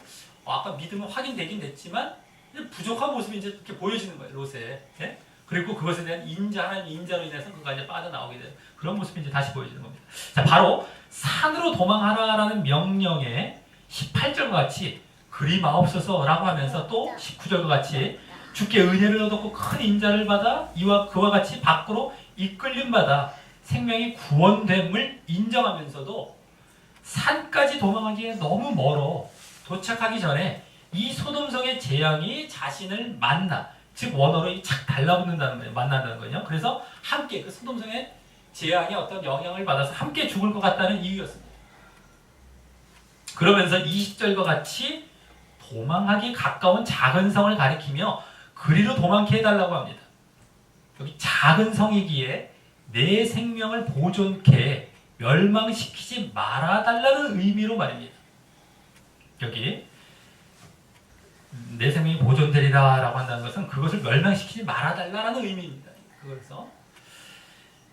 Speaker 1: 아까 믿음은 확인되긴 됐지만 부족한 모습이 이제 이렇게 보여지는 거예요. 롯에. 예? 그리고 그것에 대한 하나님 인자로 인해서 그가 이제 빠져나오게 되는 그런 모습이 이제 다시 보여지는 겁니다. 자, 바로 산으로 도망하라라는 명령에 18절과 같이 그리 마옵소서라고 하면서 또 19절과 같이 주께 은혜를 얻었고 큰 인자를 받아 그와 같이 밖으로 이끌림 받아 생명이 구원됨을 인정하면서도 산까지 도망하기에 너무 멀어 도착하기 전에 이 소돔성의 재앙이 자신을 만나, 즉 원어로 착 달라붙는다는 거예요. 만난다는 거예요. 그래서 함께 그 소돔성의 재앙이 어떤 영향을 받아서 함께 죽을 것 같다는 이유였습니다. 그러면서 20절과 같이 도망하기 가까운 작은 성을 가리키며 그리로 도망케 해달라고 합니다. 여기 작은 성이기에 내 생명을 보존케 멸망시키지 말아달라는 의미로 말입니다. 여기 내 생명이 보존되리라 라고 한다는 것은 그것을 멸망시키지 말아달라는 의미입니다. 그래서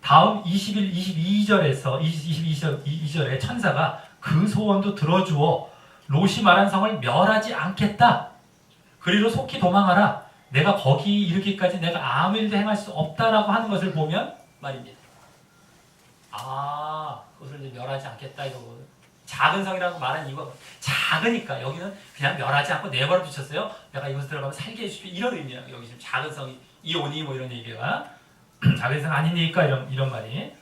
Speaker 1: 다음 22절에 천사가 그 소원도 들어주어 롯이 말한 성을 멸하지 않겠다. 그리로 속히 도망하라. 내가 거기 이르기까지 내가 아무 일도 행할 수 없다라고 하는 것을 보면 말입니다. 그것을 이제 멸하지 않겠다 이거거든. 작은 성이라고 말한 이유가 작으니까 여기는 그냥 멸하지 않고 내버려 두셨어요. 내가 이곳에 들어가면 살게 해주십시오. 이런 의미야. 여기 지금 작은 성이 이오니 뭐 이런 얘기가 작은 성 아니니까 이런 말이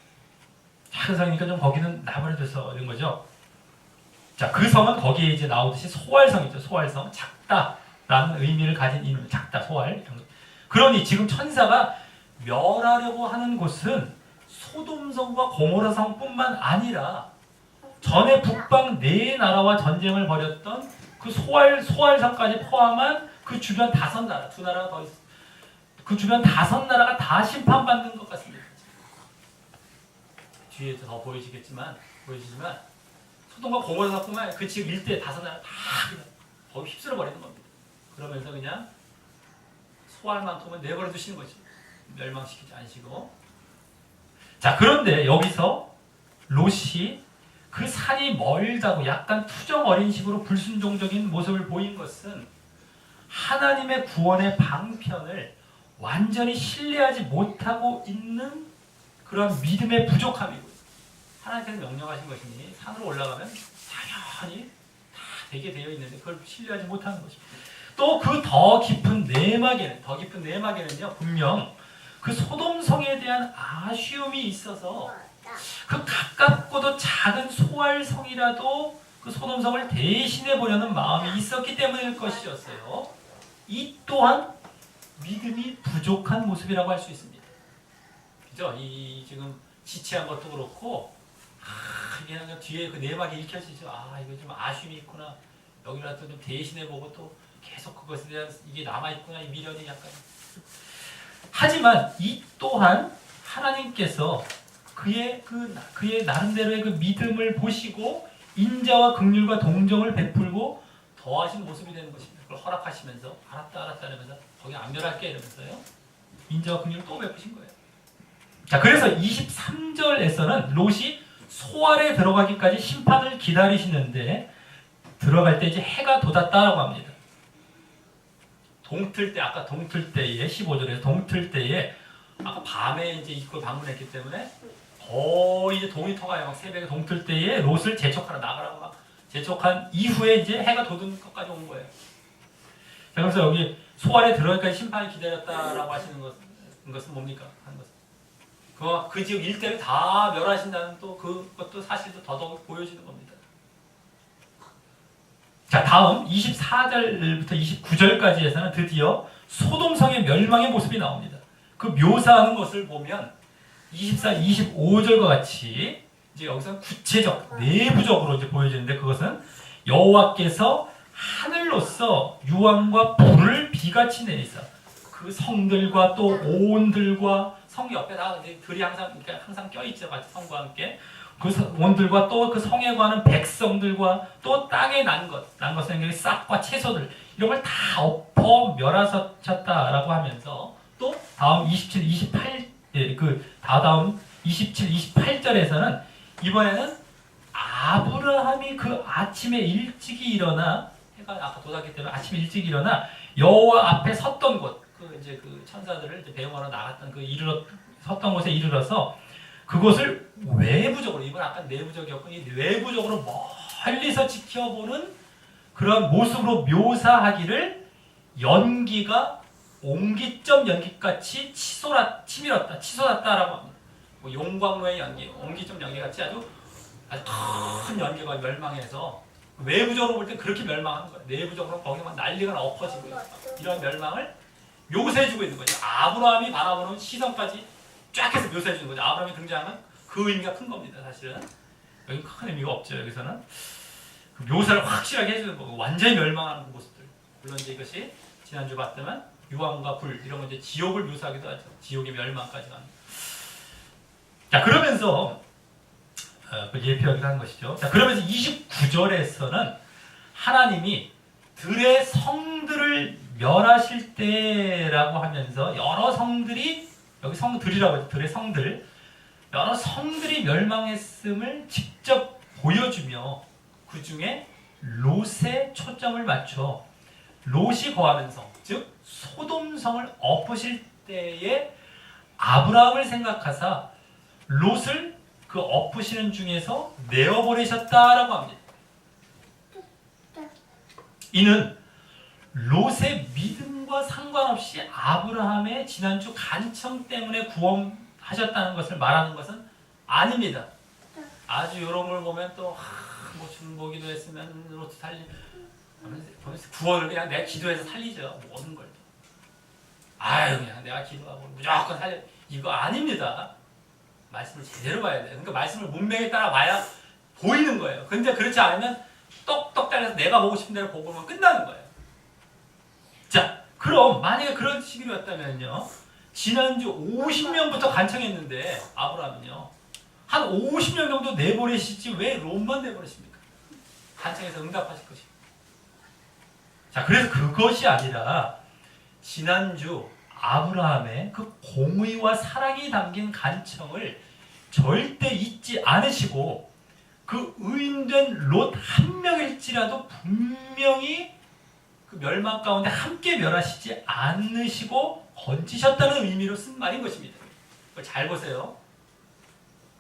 Speaker 1: 작은 성이니까 좀 거기는 내버려 둬서 이런 거죠. 자, 그 성은 거기에 이제 나오듯이 소활성이죠. 소활성 작다라는 의미를 가진 이름 작다 소활. 그러니 지금 천사가 멸하려고 하는 곳은 소돔성과 고모라성뿐만 아니라 전에 북방 네 나라와 전쟁을 벌였던 그 소활성까지 포함한 그 주변 5나라, 2나라가 더 있어. 그 주변 5나라가 다 심판받는 것 같습니다. 뒤에서 더 보여지지만 소돔과 고모라성뿐만 아니라 그 지금 일대 5나라 다 거기 휩쓸어 버리는 겁니다. 그러면서 그냥 소활만큼은 내버려 두시는 거지. 멸망시키지 않으시고. 자, 그런데 여기서 롯이 그 산이 멀다고 약간 투정 어린 식으로 불순종적인 모습을 보인 것은 하나님의 구원의 방편을 완전히 신뢰하지 못하고 있는 그런 믿음의 부족함이고요. 하나님께서 명령하신 것이니 산으로 올라가면 당연히 다 되게 되어 있는데 그걸 신뢰하지 못하는 것입니다. 또 그 더 깊은 내막에는요 분명 그 소돔성에 대한 아쉬움이 있어서 그 가깝고도 작은 소활성이라도 그 소돔성을 대신해 보려는 마음이 있었기 때문일 것이었어요. 이 또한 믿음이 부족한 모습이라고 할 수 있습니다. 그죠? 이 지금 지체한 것도 그렇고, 이게 그냥 뒤에 그 내막이 읽혀지죠. 이거 좀 아쉬움이 있구나. 여기라도 좀 대신해 보고 또 계속 그것에 대한 이게 남아 있구나. 이 미련이 약간. 하지만 이 또한 하나님께서 그의 나름대로의 그 믿음을 보시고 인자와 긍휼과 동정을 베풀고 더하신 모습이 되는 것입니다. 그걸 허락하시면서 알았다 이러면서 거기 안 멸할게 이러면서요. 인자와 긍휼을 또 베푸신 거예요. 자, 그래서 23절에서는 롯이 소알에 들어가기까지 심판을 기다리시는데 들어갈 때 이제 해가 돋았다라고 합니다. 동틀 때 아까 동틀 때에 15절에서 동틀 때에 아까 밤에 이제 이걸 방문했기 때문에 거의 이제 동이 터가요. 막 새벽에 동틀 때에 롯을 재촉하러 나가라고 막 재촉한 이후에 이제 해가 돋은 것까지 온 거예요. 자, 그래서 여기 소알에 들어가기까지 심판을 기다렸다라고 하시는 것은 뭡니까? 하는 것은 그 지역 일대를 다 멸하신다는 또 그것도 사실도 더더욱 보여지는 겁니다. 자, 다음 24절부터 29절까지에서는 드디어 소돔성의 멸망의 모습이 나옵니다. 그 묘사하는 것을 보면 24, 25절과 같이 이제 여기서 구체적, 내부적으로 이제 보여지는데 그것은 여호와께서 하늘로서 유황과 불을 비같이 내리사 그 성들과 또 온들과 성 옆에 다 들이 항상 껴있죠. 같이 성과 함께 그 온들과 또 그 성에 관한 백성들과 또 땅에 난 것은 싹과 채소들 이런 걸 다 엎어 멸하셨다라고 하면서 또 다음 27, 28 다음 27, 28절에서는 이번에는 아브라함이 그 아침에 일찍이 일어나, 해가 아까 돋았기 때문에 아침에 일찍 일어나 여호와 앞에 섰던 곳, 그 이제 그 천사들을 이제 배웅하러 나갔던 그 섰던 곳에 이르러서 그곳을 외부적으로, 이번 아까 내부적이었고 이 외부적으로 멀리서 지켜보는 그런 모습으로 묘사하기를 연기가 옹기점 연기같이 치밀었다라고 합니다. 뭐 용광로의 연기, 옹기점 연기같이 아주 큰 연기가 멸망해서 외부적으로 볼 때 그렇게 멸망하는 거예요. 내부적으로 거기만 난리가 엎어지고 이런 멸망을 묘사해주고 있는 거죠. 아브라함이 바라보는 시선까지 쫙 해서 묘사해주는 거죠. 아브라함이 등장하는 그 의미가 큰 겁니다. 사실은 여기 큰 의미가 없죠. 여기서는 그 묘사를 확실하게 해주는 거고 완전히 멸망하는 그 모습들. 물론 이제 이것이 지난주 봤다면 유황과 불 이런 건 이제 지옥을 묘사하기도 하죠. 지옥의 멸망까지 가는. 자 그러면서 그 예표하기도 한 것이죠. 자 그러면서 29절에서는 하나님이 들의 성들을 멸하실 때라고 하면서 여러 성들이 여기 성들이라고 해서 들의 성들 여러 성들이 멸망했음을 직접 보여주며 그 중에 롯에 초점을 맞춰 롯이 거하는 성, 즉 소돔성을 엎으실 때에 아브라함을 생각하사 롯을 그 엎으시는 중에서 내어버리셨다라고 합니다. 이는 롯의 믿음과 상관없이 아브라함의 지난주 간청 때문에 구원하셨다는 것을 말하는 것은 아닙니다. 아주 이런 걸 보면 또 뭐 중보기도 했으면 롯 구원을 그냥 내가 기도해서 살리죠. 모든 걸. 아유 그냥 내가 기도하고 무조건 살려. 이거 아닙니다. 말씀을 제대로 봐야 돼요. 그러니까 말씀을 문맥에 따라 봐야 보이는 거예요. 근데 그렇지 않으면 똑똑 따라서 내가 보고 싶은 대로 보고 보면 끝나는 거예요. 자, 그럼 만약에 그런 시기였다면요. 지난주 50명부터 간청했는데 아브라함은요. 한 50명 정도 내보내시지 왜 롯만 내보내십니까? 간청해서 응답하실 것입니다. 자, 그래서 그것이 아니라 지난주 아브라함의 그 공의와 사랑이 담긴 간청을 절대 잊지 않으시고 그 의인된 롯 한 명일지라도 분명히 그 멸망 가운데 함께 멸하시지 않으시고 건지셨다는 의미로 쓴 말인 것입니다. 그걸 잘 보세요.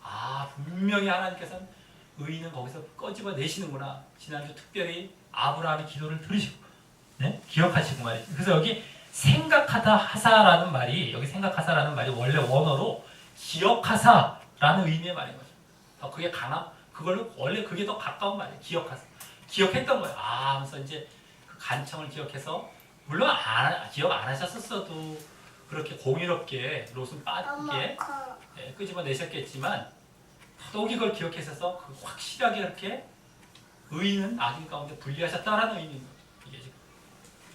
Speaker 1: 아, 분명히 하나님께서는 의인은 거기서 꺼집어내시는구나. 지난주 특별히 아브라함의 기도를 들으시고 네? 기억하시고 말이죠. 그래서 여기 생각하다 하사라는 말이 여기 생각하사라는 말이 원래 원어로 기억하사라는 의미의 말인 거죠. 더 그게 강함, 그걸로 원래 그게 더 가까운 말이에요. 기억하사. 기억했던 거예요. 아, 하면서 이제 그 간청을 기억해서 물론 기억 안 하셨었어도 그렇게 공의롭게 롯은 빠르게 끄집어내셨겠지만 더더욱 이걸 기억하셔서 그 확실하게 이렇게 의인은 악인 가운데 분리하셨다라는 의미입니다. 이게 지금.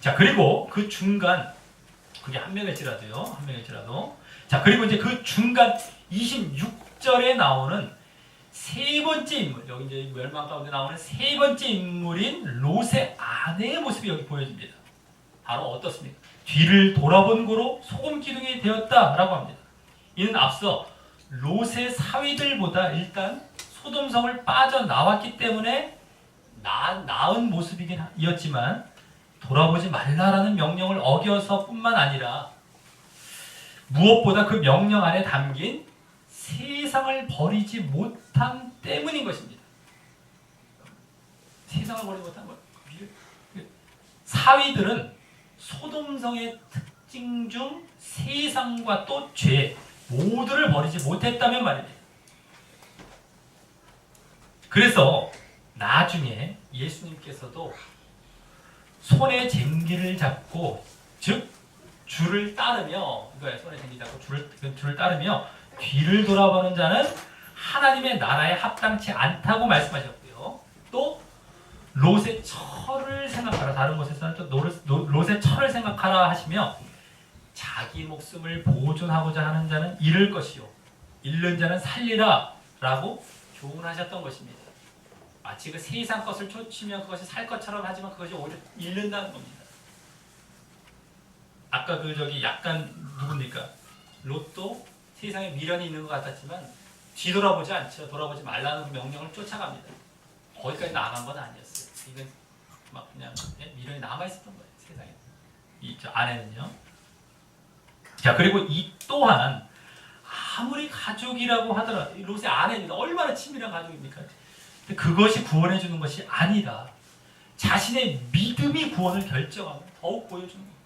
Speaker 1: 자 그리고 그 중간 그게 한 명일지라도요. 자 그리고 이제 그 중간 26절에 나오는 세 번째 인물, 여기 이제 멸망 가운데 나오는 세 번째 인물인 롯의 아내의 모습이 여기 보여집니다. 바로 어떻습니까? 뒤를 돌아본 고로 소금 기둥이 되었다라고 합니다. 이는 앞서 롯의 사위들보다 일단 소돔성을 빠져나왔기 때문에 나은 모습이었지만 돌아보지 말라라는 명령을 어겨서뿐만 아니라 무엇보다 그 명령 안에 담긴 세상을 버리지 못한 때문인 것입니다. 세상을 버리지 못한 것. 사위들은 소돔성의 특징 중 세상과 또 죄 모두를 버리지 못했다면 말입니다. 그래서 나중에 예수님께서도 손에 쟁기를 잡고 즉 줄을 따르며 손에 쟁기 잡고 줄을 따르며 뒤를 돌아보는 자는 하나님의 나라에 합당치 않다고 말씀하셨고요. 또 롯의 철을 생각하라. 다른 곳에서는 또 롯의 철을 생각하라 하시며 자기 목숨을 보존하고자 하는 자는 잃을 것이요 잃는 자는 살리라 라고 교훈하셨던 것입니다. 마치 그 세상 것을 쫓으면 그것이 살 것처럼 하지만 그것이 오히려 잃는다는 겁니다. 아까 약간 누굽니까? 롯도 세상에 미련이 있는 것 같았지만 뒤돌아보지 않죠. 돌아보지 말라는 그 명령을 쫓아갑니다. 거기까지 나간 건 아니었어요. 이건 막 그냥 미련이 남아 있었던 거예요. 세상에. 이 아내는요. 자, 그리고 이 또한 아무리 가족이라고 하더라도 롯의 아내입니다. 얼마나 친밀한 가족입니까? 근데 그것이 구원해 주는 것이 아니다. 자신의 믿음이 구원을 결정하면 더욱 보여주는 겁니다.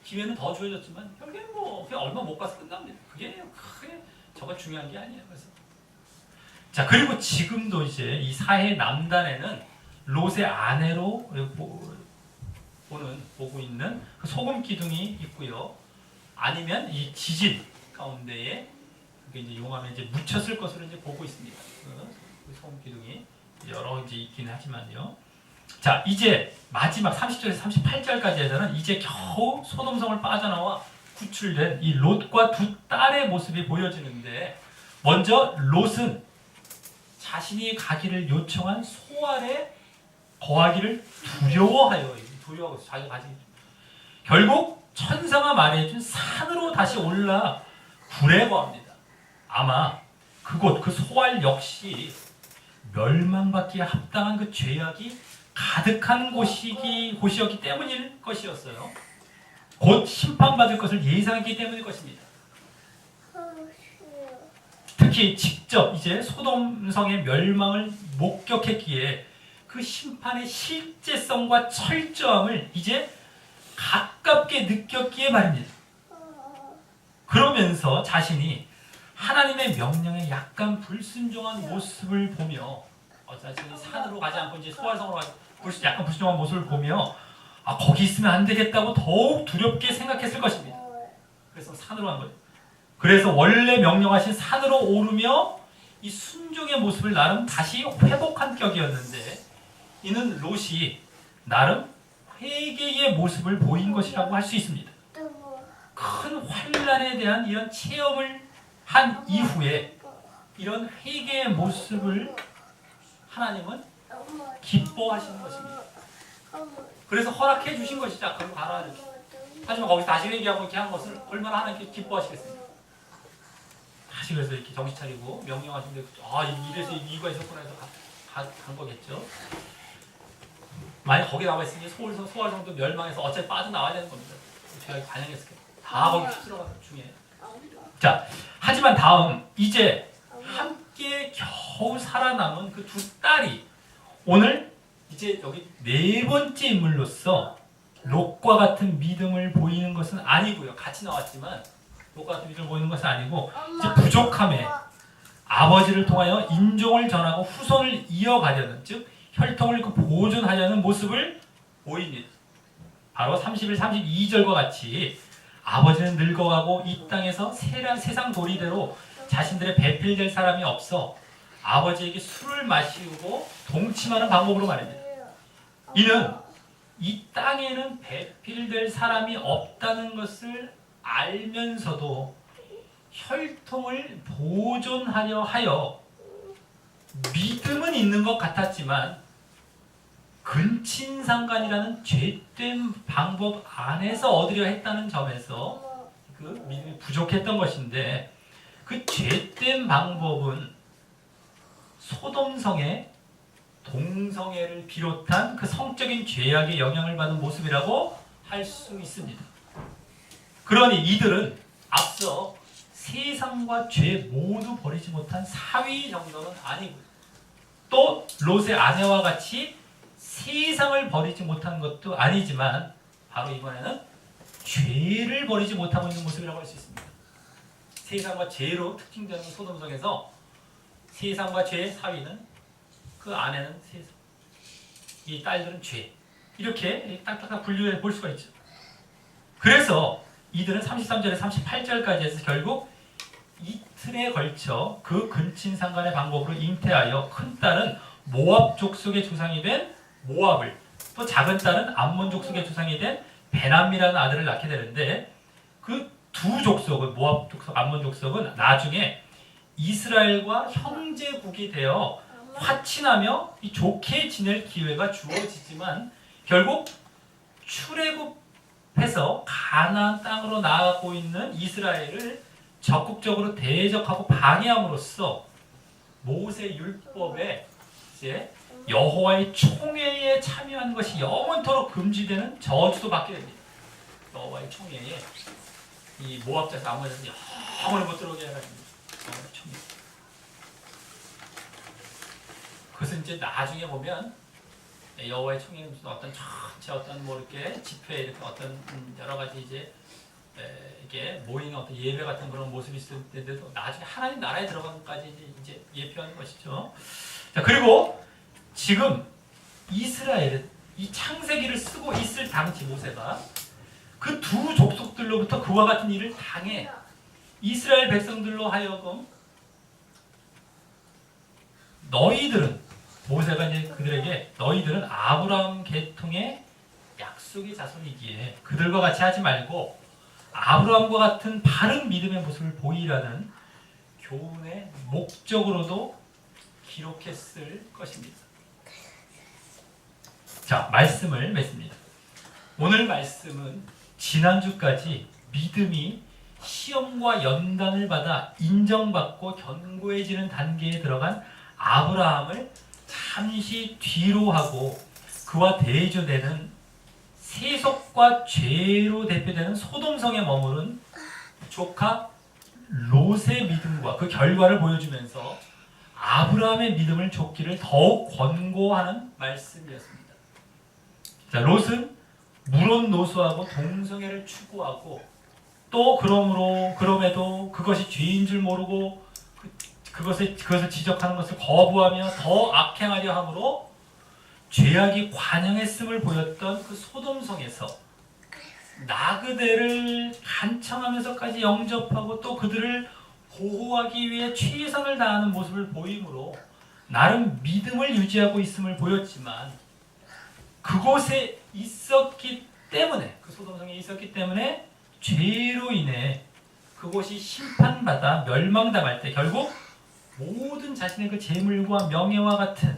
Speaker 1: 기회는 더 주어졌지만 결국엔 뭐 그냥 얼마 못 가서 끝납니다. 그게 크게 저거 중요한 게 아니에요. 그래서 자, 그리고 지금도 이제 이 사해 남단에는 롯의 아내로 보고 있는 그 소금 기둥이 있고요. 아니면 이 지진 가운데에 그게 이제 용암에 이제 묻혔을 것으로 이제 보고 있습니다. 그 소금 기둥이 여러 이제 있기는 하지만요. 자, 이제 마지막 30절에서 38절까지에서는 이제 겨우 소돔성을 빠져나와 구출된 이 롯과 두 딸의 모습이 보여지는데, 먼저 롯은 자신이 가기를 요청한 소 아래 거하기를 두려워하고 자기가 가지. 결국 천사가 말해준 산으로 다시 올라 굴에 거합니다. 아마 그곳 그 소알 역시 멸망받기에 합당한 그 죄악이 가득한 곳이었기 때문일 것이었어요. 곧 심판받을 것을 예상했기 때문일 것입니다. 특히 직접 이제 소돔성의 멸망을 목격했기에 그 심판의 실제성과 철저함을 이제 가깝게 느꼈기에 말입니다. 그러면서 자신이 하나님의 명령에 약간 불순종한 모습을 보며 자신이 산으로 가지 않고 이제 소알성으로 가지 약간 불순종한 모습을 보며 거기 있으면 안 되겠다고 더욱 두렵게 생각했을 것입니다. 그래서 산으로 간 거예요. 그래서 원래 명령하신 산으로 오르며 이 순종의 모습을 나름 다시 회복한 격이었는데, 이는 롯이 나름 회개의 모습을 보인 것이라고 할 수 있습니다. 큰 환난에 대한 이런 체험을 한 이후에 이런 회개의 모습을 하나님은 기뻐하시는 것입니다. 그래서 허락해 주신 것이죠. 그럼 가라 이렇게. 하지만 거기서 다시 회개하고 이렇게 한 것을 얼마나 하나님께 기뻐하시겠습니까? 다시 그래서 이렇게 정신 차리고 명령하시는데 이래서 이유가 있었구나 해서 간 거겠죠. 만약 거기 나와 있으니 소알성도 멸망해서 어차피 빠져나와야 되는 겁니다. 제가 반영했을 때 다 거기 들어가는 중에. 자, 하지만 다음 이제 함께 겨우 살아남은 그 두 딸이 오늘 이제 여기 네 번째 인물로서 롯과 같은 믿음을 보이는 것은 아니고요. 같이 나왔지만 롯과 같은 믿음을 보이는 것은 아니고 이제 부족함에 아버지를 통하여 인종을 전하고 후손을 이어가려는, 즉 혈통을 보존하려는 모습을 보입니다. 바로 31, 32절과 같이 아버지는 늙어가고 이 땅에서 세상 도리대로 자신들의 배필될 사람이 없어 아버지에게 술을 마시고 동침하는 방법으로 말입니다. 이는 이 땅에는 배필될 사람이 없다는 것을 알면서도 혈통을 보존하려 하여 믿음은 있는 것 같았지만 근친상간이라는 죄된 방법 안에서 얻으려 했다는 점에서 그 믿음이 부족했던 것인데, 그 죄된 방법은 소돔성의 동성애를 비롯한 그 성적인 죄악의 영향을 받은 모습이라고 할 수 있습니다. 그러니 이들은 앞서 세상과 죄 모두 버리지 못한 사위 정도는 아니고, 또 롯의 아내와 같이 세상을 버리지 못한 것도 아니지만 바로 이번에는 죄를 버리지 못하고 있는 모습이라고 할 수 있습니다. 세상과 죄로 특징되는 소돔성에서 세상과 죄의 사위는, 그 아내는 세상, 이 딸들은 죄, 이렇게 딱딱딱 분류해 볼 수가 있죠. 그래서 이들은 33절에 38절까지 해서 결국 이틀에 걸쳐 그 근친상간의 방법으로 잉태하여 큰 딸은 모압 족속의 조상이 된 모압을, 또 작은 딸은 암몬 족속의 조상이 된 베남이라는 아들을 낳게 되는데, 그 두 족속은, 모압 족속, 암몬 족속은 나중에 이스라엘과 형제국이 되어 화친하며 좋게 지낼 기회가 주어지지만 결국 출애굽해서 가나안 땅으로 나아가고 있는 이스라엘을 적극적으로 대적하고 방해함으로써 모세 율법에 이제 여호와의 총회에 참여하는 것이 영원토록 금지되는 저주도 받게 됩니다. 여호와의 총회에 이 모압자에서 아모리에서 영원히 못 들어오게 해가지고 총회. 그것은 이제 나중에 보면 여호와의 총회는 무슨 어떤 전체 어떤 뭐 이렇게 집회 이렇게 어떤 여러 가지 이제 이게 모이는 어떤 예배 같은 그런 모습이 있을 텐데도 나중에 하나님 나라에 들어가기까지 이제 예표하는 것이죠. 자, 그리고 지금 이스라엘은 이 창세기를 쓰고 있을 당시 모세가 그 두 족속들로부터 그와 같은 일을 당해 이스라엘 백성들로 하여금 너희들은 모세가 이제 그들에게 너희들은 아브라함 계통의 약속의 자손이기에 그들과 같이 하지 말고 아브라함과 같은 바른 믿음의 모습을 보이라는 교훈의 목적으로도 기록했을 것입니다. 자, 말씀을 맺습니다. 오늘 말씀은 지난주까지 믿음이 시험과 연단을 받아 인정받고 견고해지는 단계에 들어간 아브라함을 잠시 뒤로 하고 그와 대조되는 세속과 죄로 대표되는 소돔성에 머무른 조카 롯의 믿음과 그 결과를 보여주면서 아브라함의 믿음을 좇기를 더욱 권고하는 말씀이었습니다. 자, 롯은 물온노수하고 동성애를 추구하고 또 그럼에도 그것이 죄인 줄 모르고 그것을 지적하는 것을 거부하며 더 악행하려 함으로 죄악이 관영했음을 보였던 그 소돔성에서 나그네를 간청하면서까지 영접하고 또 그들을 보호하기 위해 최선을 다하는 모습을 보이므로 나름 믿음을 유지하고 있음을 보였지만 그곳에 있었기 때문에 그 소돔성에 있었기 때문에 죄로 인해 그곳이 심판받아 멸망당할 때 결국 모든 자신의 그 재물과 명예와 같은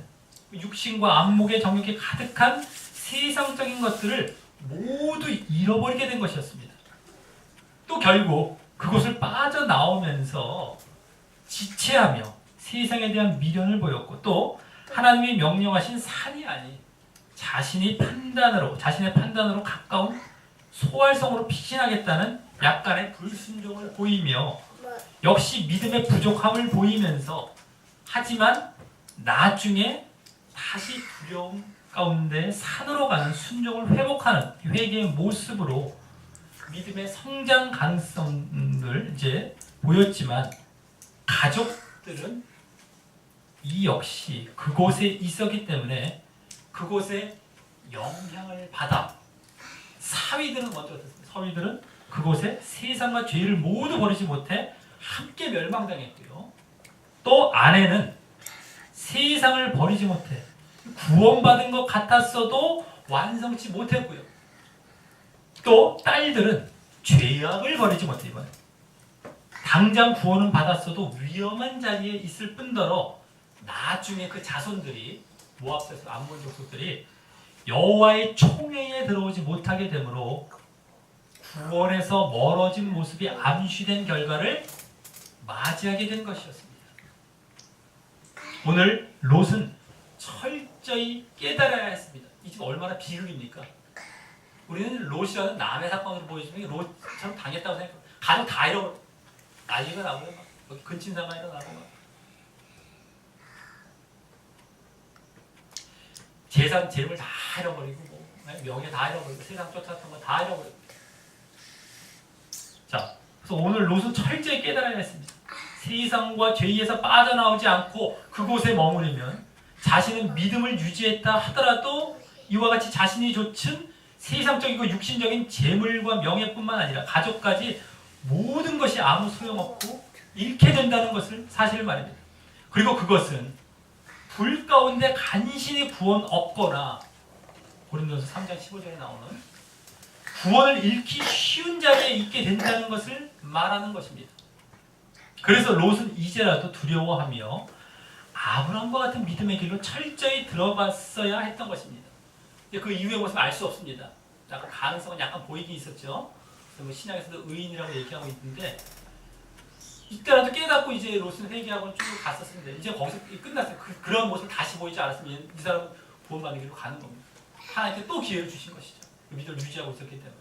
Speaker 1: 육신과 안목의 정욕이 가득한 세상적인 것들을 모두 잃어버리게 된 것이었습니다. 또 결국 그곳을 빠져나오면서 지체하며 세상에 대한 미련을 보였고 또 하나님이 명령하신 산이 아닌 자신의 판단으로 가까운 소활성으로 피신하겠다는 약간의 불순종을 보이며 역시 믿음의 부족함을 보이면서 하지만 나중에 다시 두려움 가운데 산으로 가는 순종을 회복하는 회개의 모습으로 믿음의 성장 가능성을 이제 보였지만 가족들은 이 역시 그곳에 있었기 때문에 그곳에 영향을 받아 사위들은 먼저 어떻습니까? 사위들은 그곳에 세상과 죄를 모두 버리지 못해 함께 멸망당했고요. 또 아내는 세상을 버리지 못해 구원받은 것 같았어도 완성치 못했고요. 또 딸들은 죄악을 버리지 못해 이번에 당장 구원은 받았어도 위험한 자리에 있을 뿐더러 나중에 그 자손들이 모압에서 암몬 족속들이 여호와의 총회에 들어오지 못하게 되므로 구원에서 멀어진 모습이 암시된 결과를 맞이하게 된 것이었습니다. 오늘 롯은 철저히 깨달아야 했습니다. 이 집 얼마나 비극입니까? 우리는 롯이라는 남의 사건으로 보여주면 롯처럼 당했다고 생각해요. 가족 다 잃어버려. 난리가 나고요. 여기 근친상가 일어나고 재산, 재물 다 잃어버리고 명예 다 잃어버리고 세상 쫓았던 거 다 잃어버리고. 자, 그래서 오늘 롯은 철저히 깨달아야 했습니다. 세상과 죄에서 빠져나오지 않고 그곳에 머무르면 자신은 믿음을 유지했다 하더라도 이와 같이 자신이 좇은 세상적이고 육신적인 재물과 명예뿐만 아니라 가족까지 모든 것이 아무 소용없고 잃게 된다는 것을 사실을 말입니다. 그리고 그것은 불 가운데 간신히 구원 얻거나 고린도서 3장 15절에 나오는 구원을 잃기 쉬운 자리에 있게 된다는 것을 말하는 것입니다. 그래서 롯은 이제라도 두려워하며 아브라함과 같은 믿음의 길로 철저히 들어갔어야 했던 것입니다. 그 이후의 모습을 알 수 없습니다. 약간 가능성은 약간 보이긴 있었죠. 그래서 뭐 신약에서도 의인이라고 얘기하고 있는데 이때라도 깨닫고 이제 롯은 회개하고 쭉 갔었는데 이제 거기서 끝났어요. 그런 모습을 다시 보이지 않았으면 이 사람은 구원받는 길로 가는 겁니다. 하나님께 또 기회를 주신 것이죠. 그 믿음을 유지하고 있었기 때문에.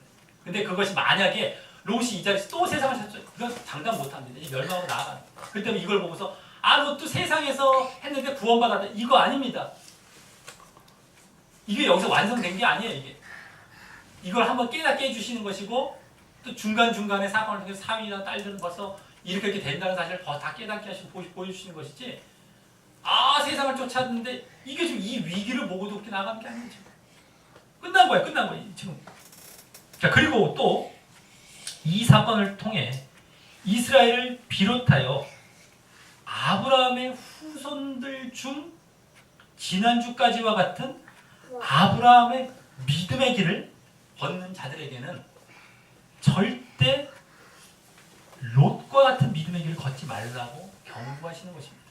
Speaker 1: 근데 그것이 만약에 롯이 이 자리에서 또 세상을 찾죠. 그건 장담 못합니다. 이제 멸망으로 나아가는. 그렇기 때문에 이걸 보고서 롯도 세상에서 했는데 구원받았다. 이거 아닙니다. 이게 여기서 완성된 게 아니에요. 이걸 한번 깨닫게 해주시는 것이고 또 중간중간에 사건을 통해서 사위나 딸들은 벌써 이렇게 된다는 사실을 다 깨닫게 하시고 보여주시는 것이지 세상을 쫓았는데 이게 지금 이 위기를 보고도 그렇게 나가는 게 아니죠. 끝난 거예요. 지금. 자, 그리고 또 이 사건을 통해 이스라엘을 비롯하여 아브라함의 후손들 중 지난주까지와 같은 아브라함의 믿음의 길을 걷는 자들에게는 절대 롯과 같은 믿음의 길을 걷지 말라고 경고하시는 것입니다.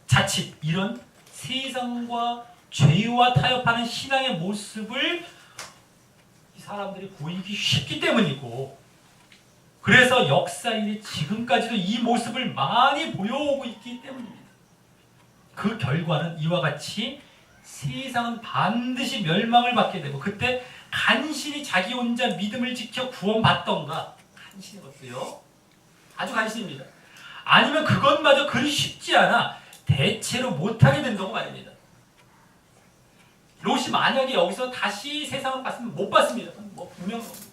Speaker 1: 자칫 이런 세상과 죄와 타협하는 신앙의 모습을 이 사람들이 보이기 쉽기 때문이고, 그래서 역사인이 지금까지도 이 모습을 많이 보여오고 있기 때문입니다. 그 결과는 이와 같이 세상은 반드시 멸망을 받게 되고, 그때 간신히 자기 혼자 믿음을 지켜 구원받던가, 간신히 것도요, 아주 간신입니다. 아니면 그것마저 그리 쉽지 않아 대체로 못하게 된다고 말입니다. 롯이 만약에 여기서 다시 세상을 봤으면 못 봤습니다. 분명한 겁니다.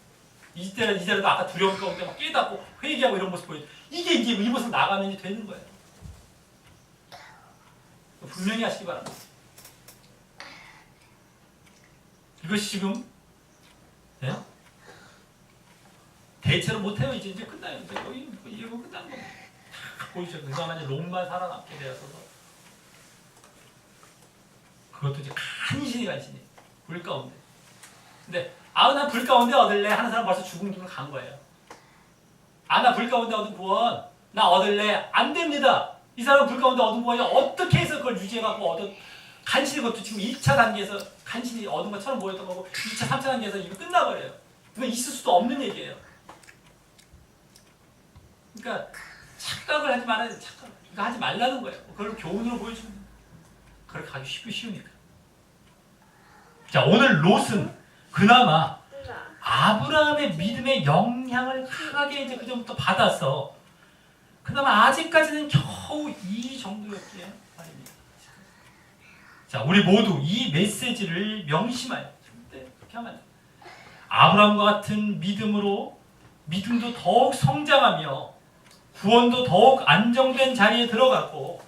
Speaker 1: 이제라도 아까 두려움 가운데 막 깨닫고 회개하고 이런 모습 보여요. 이게 이제 이 모습 나가면 이제 되는 거예요. 분명히 하시기 바랍니다. 이것이 지금 대체로 못해요. 이제 끝나요. 이제 거의 이거 끝난 겁니다. 다 보이죠. 그동안 롯만 살아남게 되어서 그것도 이제 간신히 불 가운데. 근데 나 불 가운데 얻을래 하는 사람 벌써 죽은 길로 간 거예요. 나 불 가운데 얻은 구원 나 얻을래 안 됩니다. 이 사람 불 가운데 얻은 구원이 어떻게 해서 그걸 유지해갖고 간신히 그것도 지금 1차 단계에서 간신히 얻은 것처럼 보였던 거고 2차, 3차 단계에서 이거 끝나버려요. 이건 있을 수도 없는 얘기예요. 그러니까 착각을 하지 말아야 돼. 이거 하지 말라는 거예요. 그걸 교훈으로 보여주는 거예요. 그렇게 가기 쉬우니까. 자, 오늘 롯은 그나마 아브라함의 믿음의 영향을 강하게 이제 그전부터 받아서 그나마 아직까지는 겨우 이 정도였기에 말입니다. 자, 우리 모두 이 메시지를 명심하여 절대 그렇게 하면 안 돼요. 아브라함과 같은 믿음도 더욱 성장하며 구원도 더욱 안정된 자리에 들어가고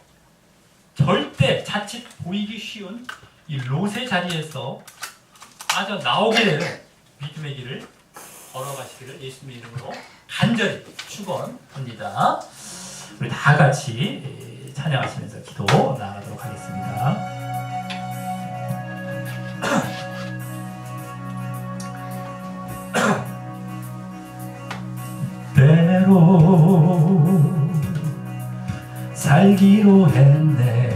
Speaker 1: 절대 자칫 보이기 쉬운 이 롯의 자리에서 빠져나오게 되는 믿음의 길을 걸어가시기를 예수님의 이름으로 간절히 축원합니다. 우리 다 같이 찬양하시면서 기도 나아가도록 하겠습니다. 때로 살기로 했네.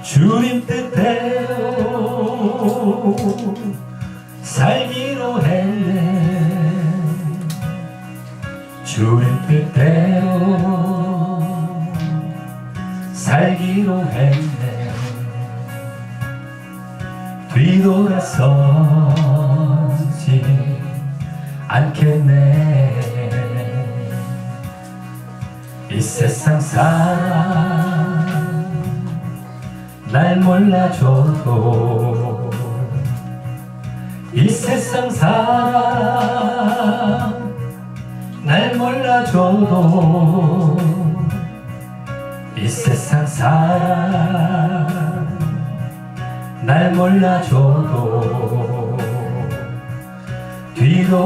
Speaker 1: 주님 뜻대로 살기로 했네. 주님 뜻대로 살기로 했네. 뒤돌아서지 않겠네. 이 세상 사람 날 몰라줘도 이 세상 사람 날 몰라줘도 이 세상 사람 날 몰라줘도 뒤돌아서지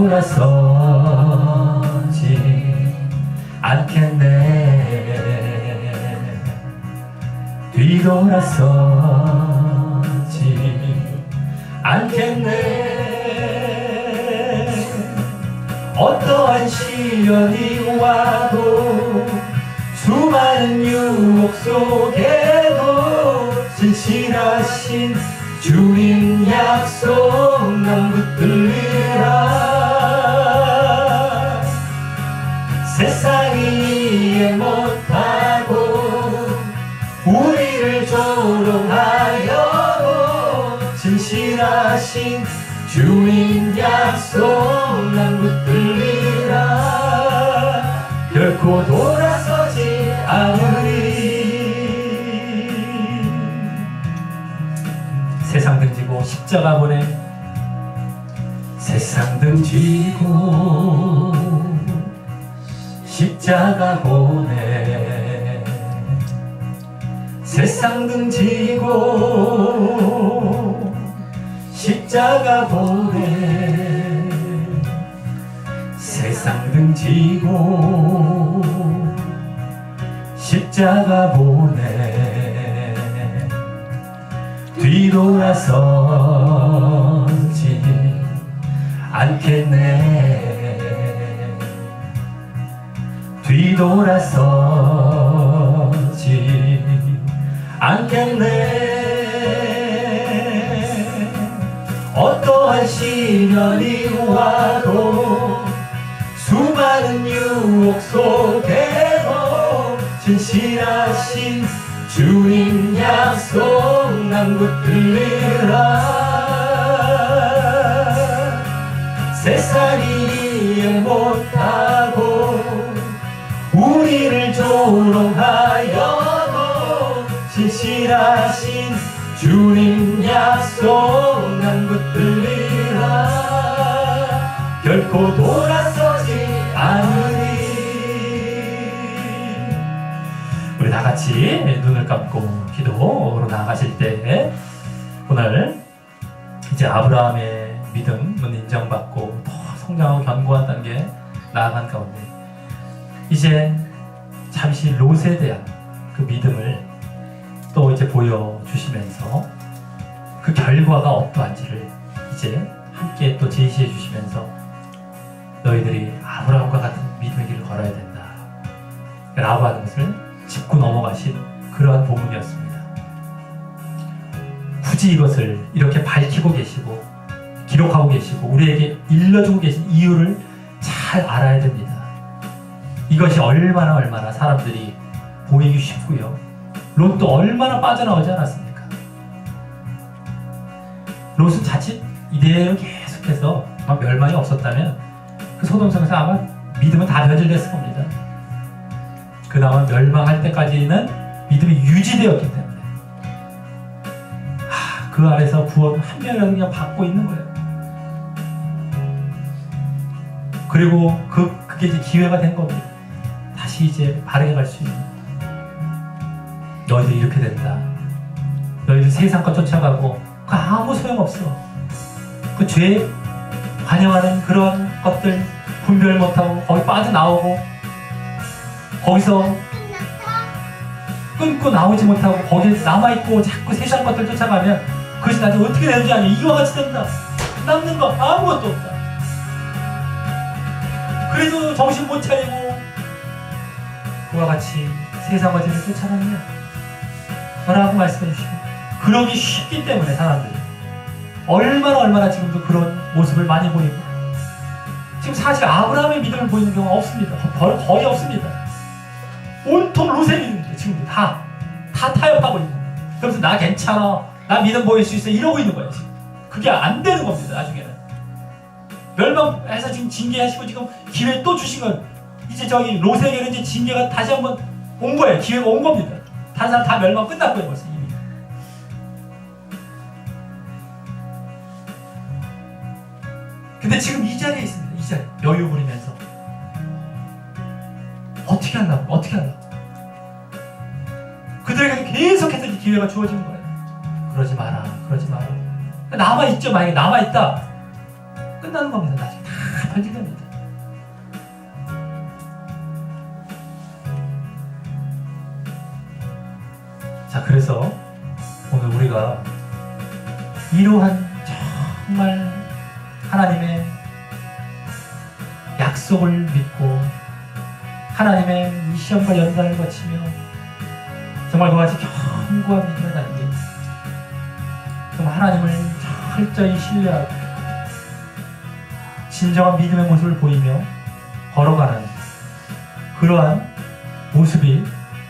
Speaker 1: 않겠네. 뒤돌아서지 않겠네. 어떠한 시련이 와도 수많은 유혹 속에도 진실하신 주님 약속 난 붙들리라. 세상이 이해 못하고 우리를 조롱하여도 진실하신 주님 약속 난 붙들리라 결코 돌아서지 않으리. 세상 등지고 십자가 보내 세상 등지고 십자가 보내 세상 등지고 십자가 보내 세상 등지고 십자가 보내 뒤돌아서지 않겠네 뒤돌아서지 않겠네. 어떠한 시련이 와도 수많은 유혹 속에도 진실하신 주님 약속 난 붙들리라. 세상이 이해 못하고 우리를 조롱하여도 진실하신 주님 약속 난 붙들리라. 결코 돌아서지 않으리. 우리 다 같이 눈을 감고 기도로 나아가실 때 오늘 이제 아브라함의 믿음은 인정받고 더 성장하고 견고한 단계 나아간 가운데 이제 잠시 롯에 대한 그 믿음을 또 이제 보여주시면서 그 결과가 어떠한지를 이제 함께 또 제시해 주시면서 너희들이 아브라함과 같은 믿음의 길을 걸어야 된다 라고 하는 것을 짚고 넘어가신 그러한 본문이었습니다. 굳이 이것을 이렇게 밝히고 계시고 기록하고 계시고 우리에게 일러주고 계신 이유를 잘 알아야 됩니다. 이것이 얼마나 사람들이 보이기 쉽고요. 롯도 얼마나 빠져나오지 않았습니까? 롯은 자칫 이대로 계속해서 멸망이 없었다면 그 소돔성에서 아마 믿음은 다 변질됐을 겁니다. 그나마 멸망할 때까지는 믿음이 유지되었기 때문에 그 안에서 구원 한 명이라도 그냥 받고 있는 거예요. 그리고 그게 이제 기회가 된 겁니다. 다시 이제 바르게 갈 수 있는. 너희들 이렇게 된다. 너희들 세상 것 쫓아가고 그 아무 소용없어. 그 죄에 관여하는 그런 것들 분별 못하고 거기 빠져나오고 거기서 끊고 나오지 못하고 거기에 남아있고 자꾸 세상 것들 쫓아가면 그것이 나중에 어떻게 되는지 아니 이와 같이 된다. 남는 거 아무것도 없다. 그래도 정신 못 차리고 그와 같이 세상 것들을 쫓아가면 라고 말씀해 주시고 그러기 쉽기 때문에 사람들이 얼마나 지금도 그런 모습을 많이 보이고 지금 사실 아브라함의 믿음을 보이는 경우가 없습니다. 거의 없습니다. 온통 롯의 믿음이죠. 지금 다 타협하고 있는 거예요. 그래서 나 괜찮아, 나 믿음 보일 수 있어 이러고 있는 거예요. 지금 그게 안 되는 겁니다. 나중에는 멸망해서 지금 징계하시고 지금 기회 또 주신 건 이제 저기 롯에게는 이제 징계가 다시 한번 온 거예요. 기회가 온 겁니다. 다른 사람 다 멸망 끝났고요. 벌써 이미. 근데 지금 이 자리에 있습니다. 이 자리 여유 부리면서 어떻게 한다고? 그들에게 계속해서 이 기회가 주어지는 거예요. 그러지 마라. 남아있죠. 만약에 남아있다 끝나는 겁니다. 나중에 다 편집됩니다. 자, 그래서 오늘 우리가 이러한 정말 하나님의 약속을 믿고 하나님의 이 시험과 연단을 거치며 정말 그와 같이 견고한 믿음의 단계 정말 하나님을 철저히 신뢰하고 진정한 믿음의 모습을 보이며 걸어가는 그러한 모습이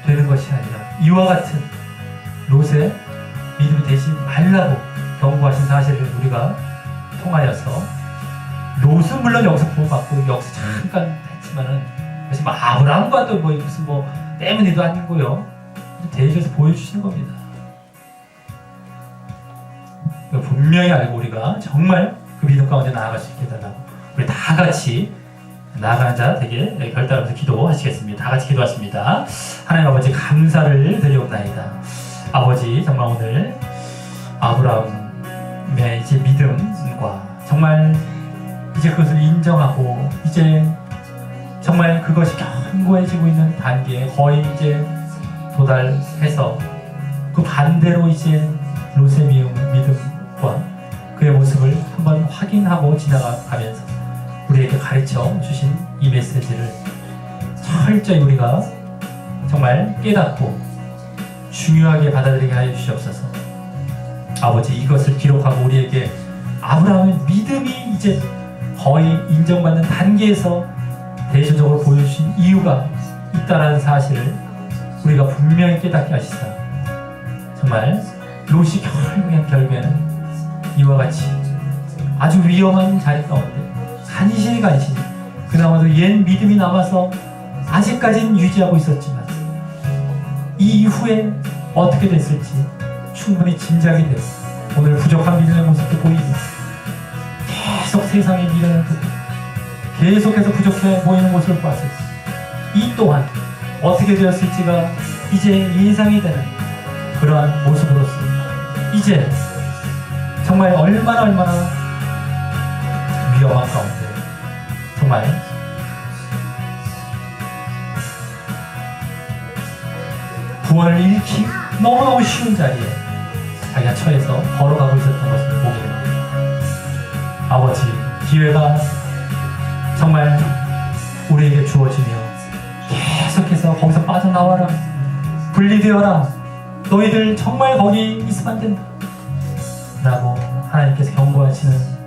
Speaker 1: 되는 것이 아니라 이와 같은 롯의 믿음이 되지 말라고 경고하신 사실을 우리가 통하여서 롯은 물론 여기서 구원받고 여기서 잠깐 했지만은 그것이 뭐 아브라함과 또 뭐 무슨 뭐 때문에도 아니고요. 대적에서 보여주시는 겁니다. 분명히 알고 우리가 정말 그 믿음 가운데 나아갈 수 있게 해달라고 우리 다 같이 나아가는 자 되게 결단하면서 기도하시겠습니다. 다 같이 기도하십니다. 하나님 아버지 감사를 드리옵나이다. 아버지 정말 오늘 아브라함의 이제 믿음과 정말 이제 그것을 인정하고 이제 정말 그것이 견고해지고 있는 단계에 거의 이제 도달해서 그 반대로 이제 롯의 믿음과 그의 모습을 한번 확인하고 지나가면서 우리에게 가르쳐 주신 이 메시지를 철저히 우리가 정말 깨닫고 중요하게 받아들이게 하여 주시옵소서. 아버지 이것을 기록하고 우리에게 아브라함의 믿음이 이제 거의 인정받는 단계에서 대조적으로 보여주신 이유가 있다라는 사실을 우리가 분명히 깨닫게 하시사 정말 롯이 결국에는 이와 같이 아주 위험한 자리 가운데 간신히 그나마도 옛 믿음이 남아서 아직까지는 유지하고 있었지만 이 이후에 어떻게 됐을지 충분히 짐작이 되고 오늘 부족한 믿음의 모습도 보이고 계속 세상의 미련을 두고 계속해서 부족해 보이는 모습을 봤을 때 이 또한 어떻게 되었을지가 이제 예상이 되는 그러한 모습으로서 이제 정말 얼마나 위험한 가운데 정말 구원을 잃기 너무너무 쉬운 자리에 자기가 처해서 걸어가고 있었던 것을 보게 됩니다. 아버지 기회가 정말 우리에게 주어지며 계속해서 거기서 빠져나와라 분리되어라 너희들 정말 거기 있으면 안 된다 라고 하나님께서 경고하시는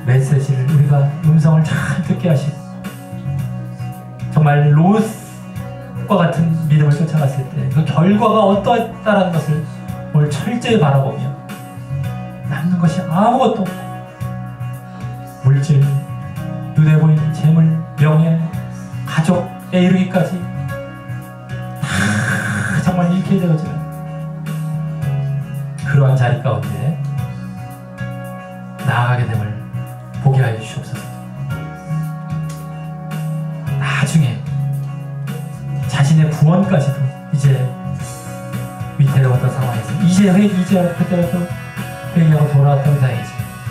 Speaker 1: 메시지를 우리가 음성을 잘 듣게 하시고 정말 롯과 같은 믿음을 쫓아갔을 때 그 결과가 어떠했다라는 것을 오늘 철저히 바라보며 남는 것이 아무것도 없고 물질, 눈에 보이는 재물, 명예, 가족에 이르기까지 다 정말 잃게 되어지는 그러한 자리 가운데 나아가게 됨을 보게 하여 주시옵소서. 나중에 자신의 구원까지도 이제 위태로웠던 상황에서 이제 그때라도 회개하고 돌아왔던 다행이지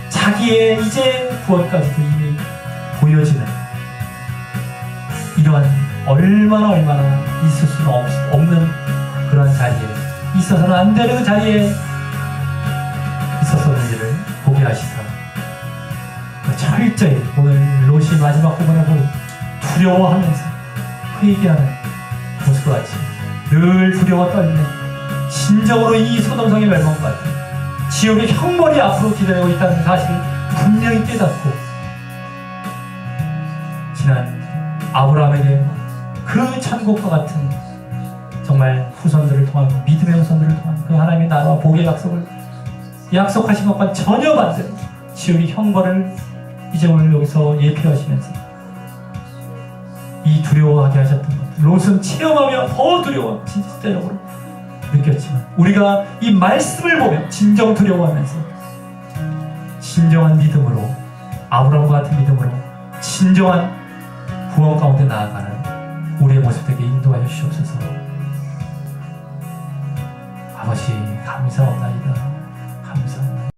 Speaker 1: 자기의 이제 구원까지도 이미 보여지는 이러한 얼마나 있을 수는 없는 그런 자리에 있어서는 안 되는 자리에 있었었는지를 보게 하시사 철저히 오늘 롯이 마지막 부분에 보니 두려워하면서 회개하는 모습과 같이 늘 두려워 떨리는 진정으로 이 소돔성의 멸망과 같은 지옥의 형벌이 앞으로 기다리고 있다는 사실을 분명히 깨닫고 지난 아브라함에게 그 천국과 같은 정말 후손들을 통한 믿음의 후손들을 통한 그 하나님의 나라와 복의 약속을 약속하신 것과 전혀 반대로 지옥의 형벌을 이제 오늘 여기서 예표하시면서 이 두려워하게 하셨던 것 롯은 체험하며 더 두려워 진짜적으로 느꼈지만 우리가 이 말씀을 보며 진정 두려워하면서 진정한 믿음으로 아브라함과 같은 믿음으로 진정한 구원 가운데 나아가는 우리의 모습 되게 인도하여 주시옵소서. 아버지 감사합니다. 감사합니다.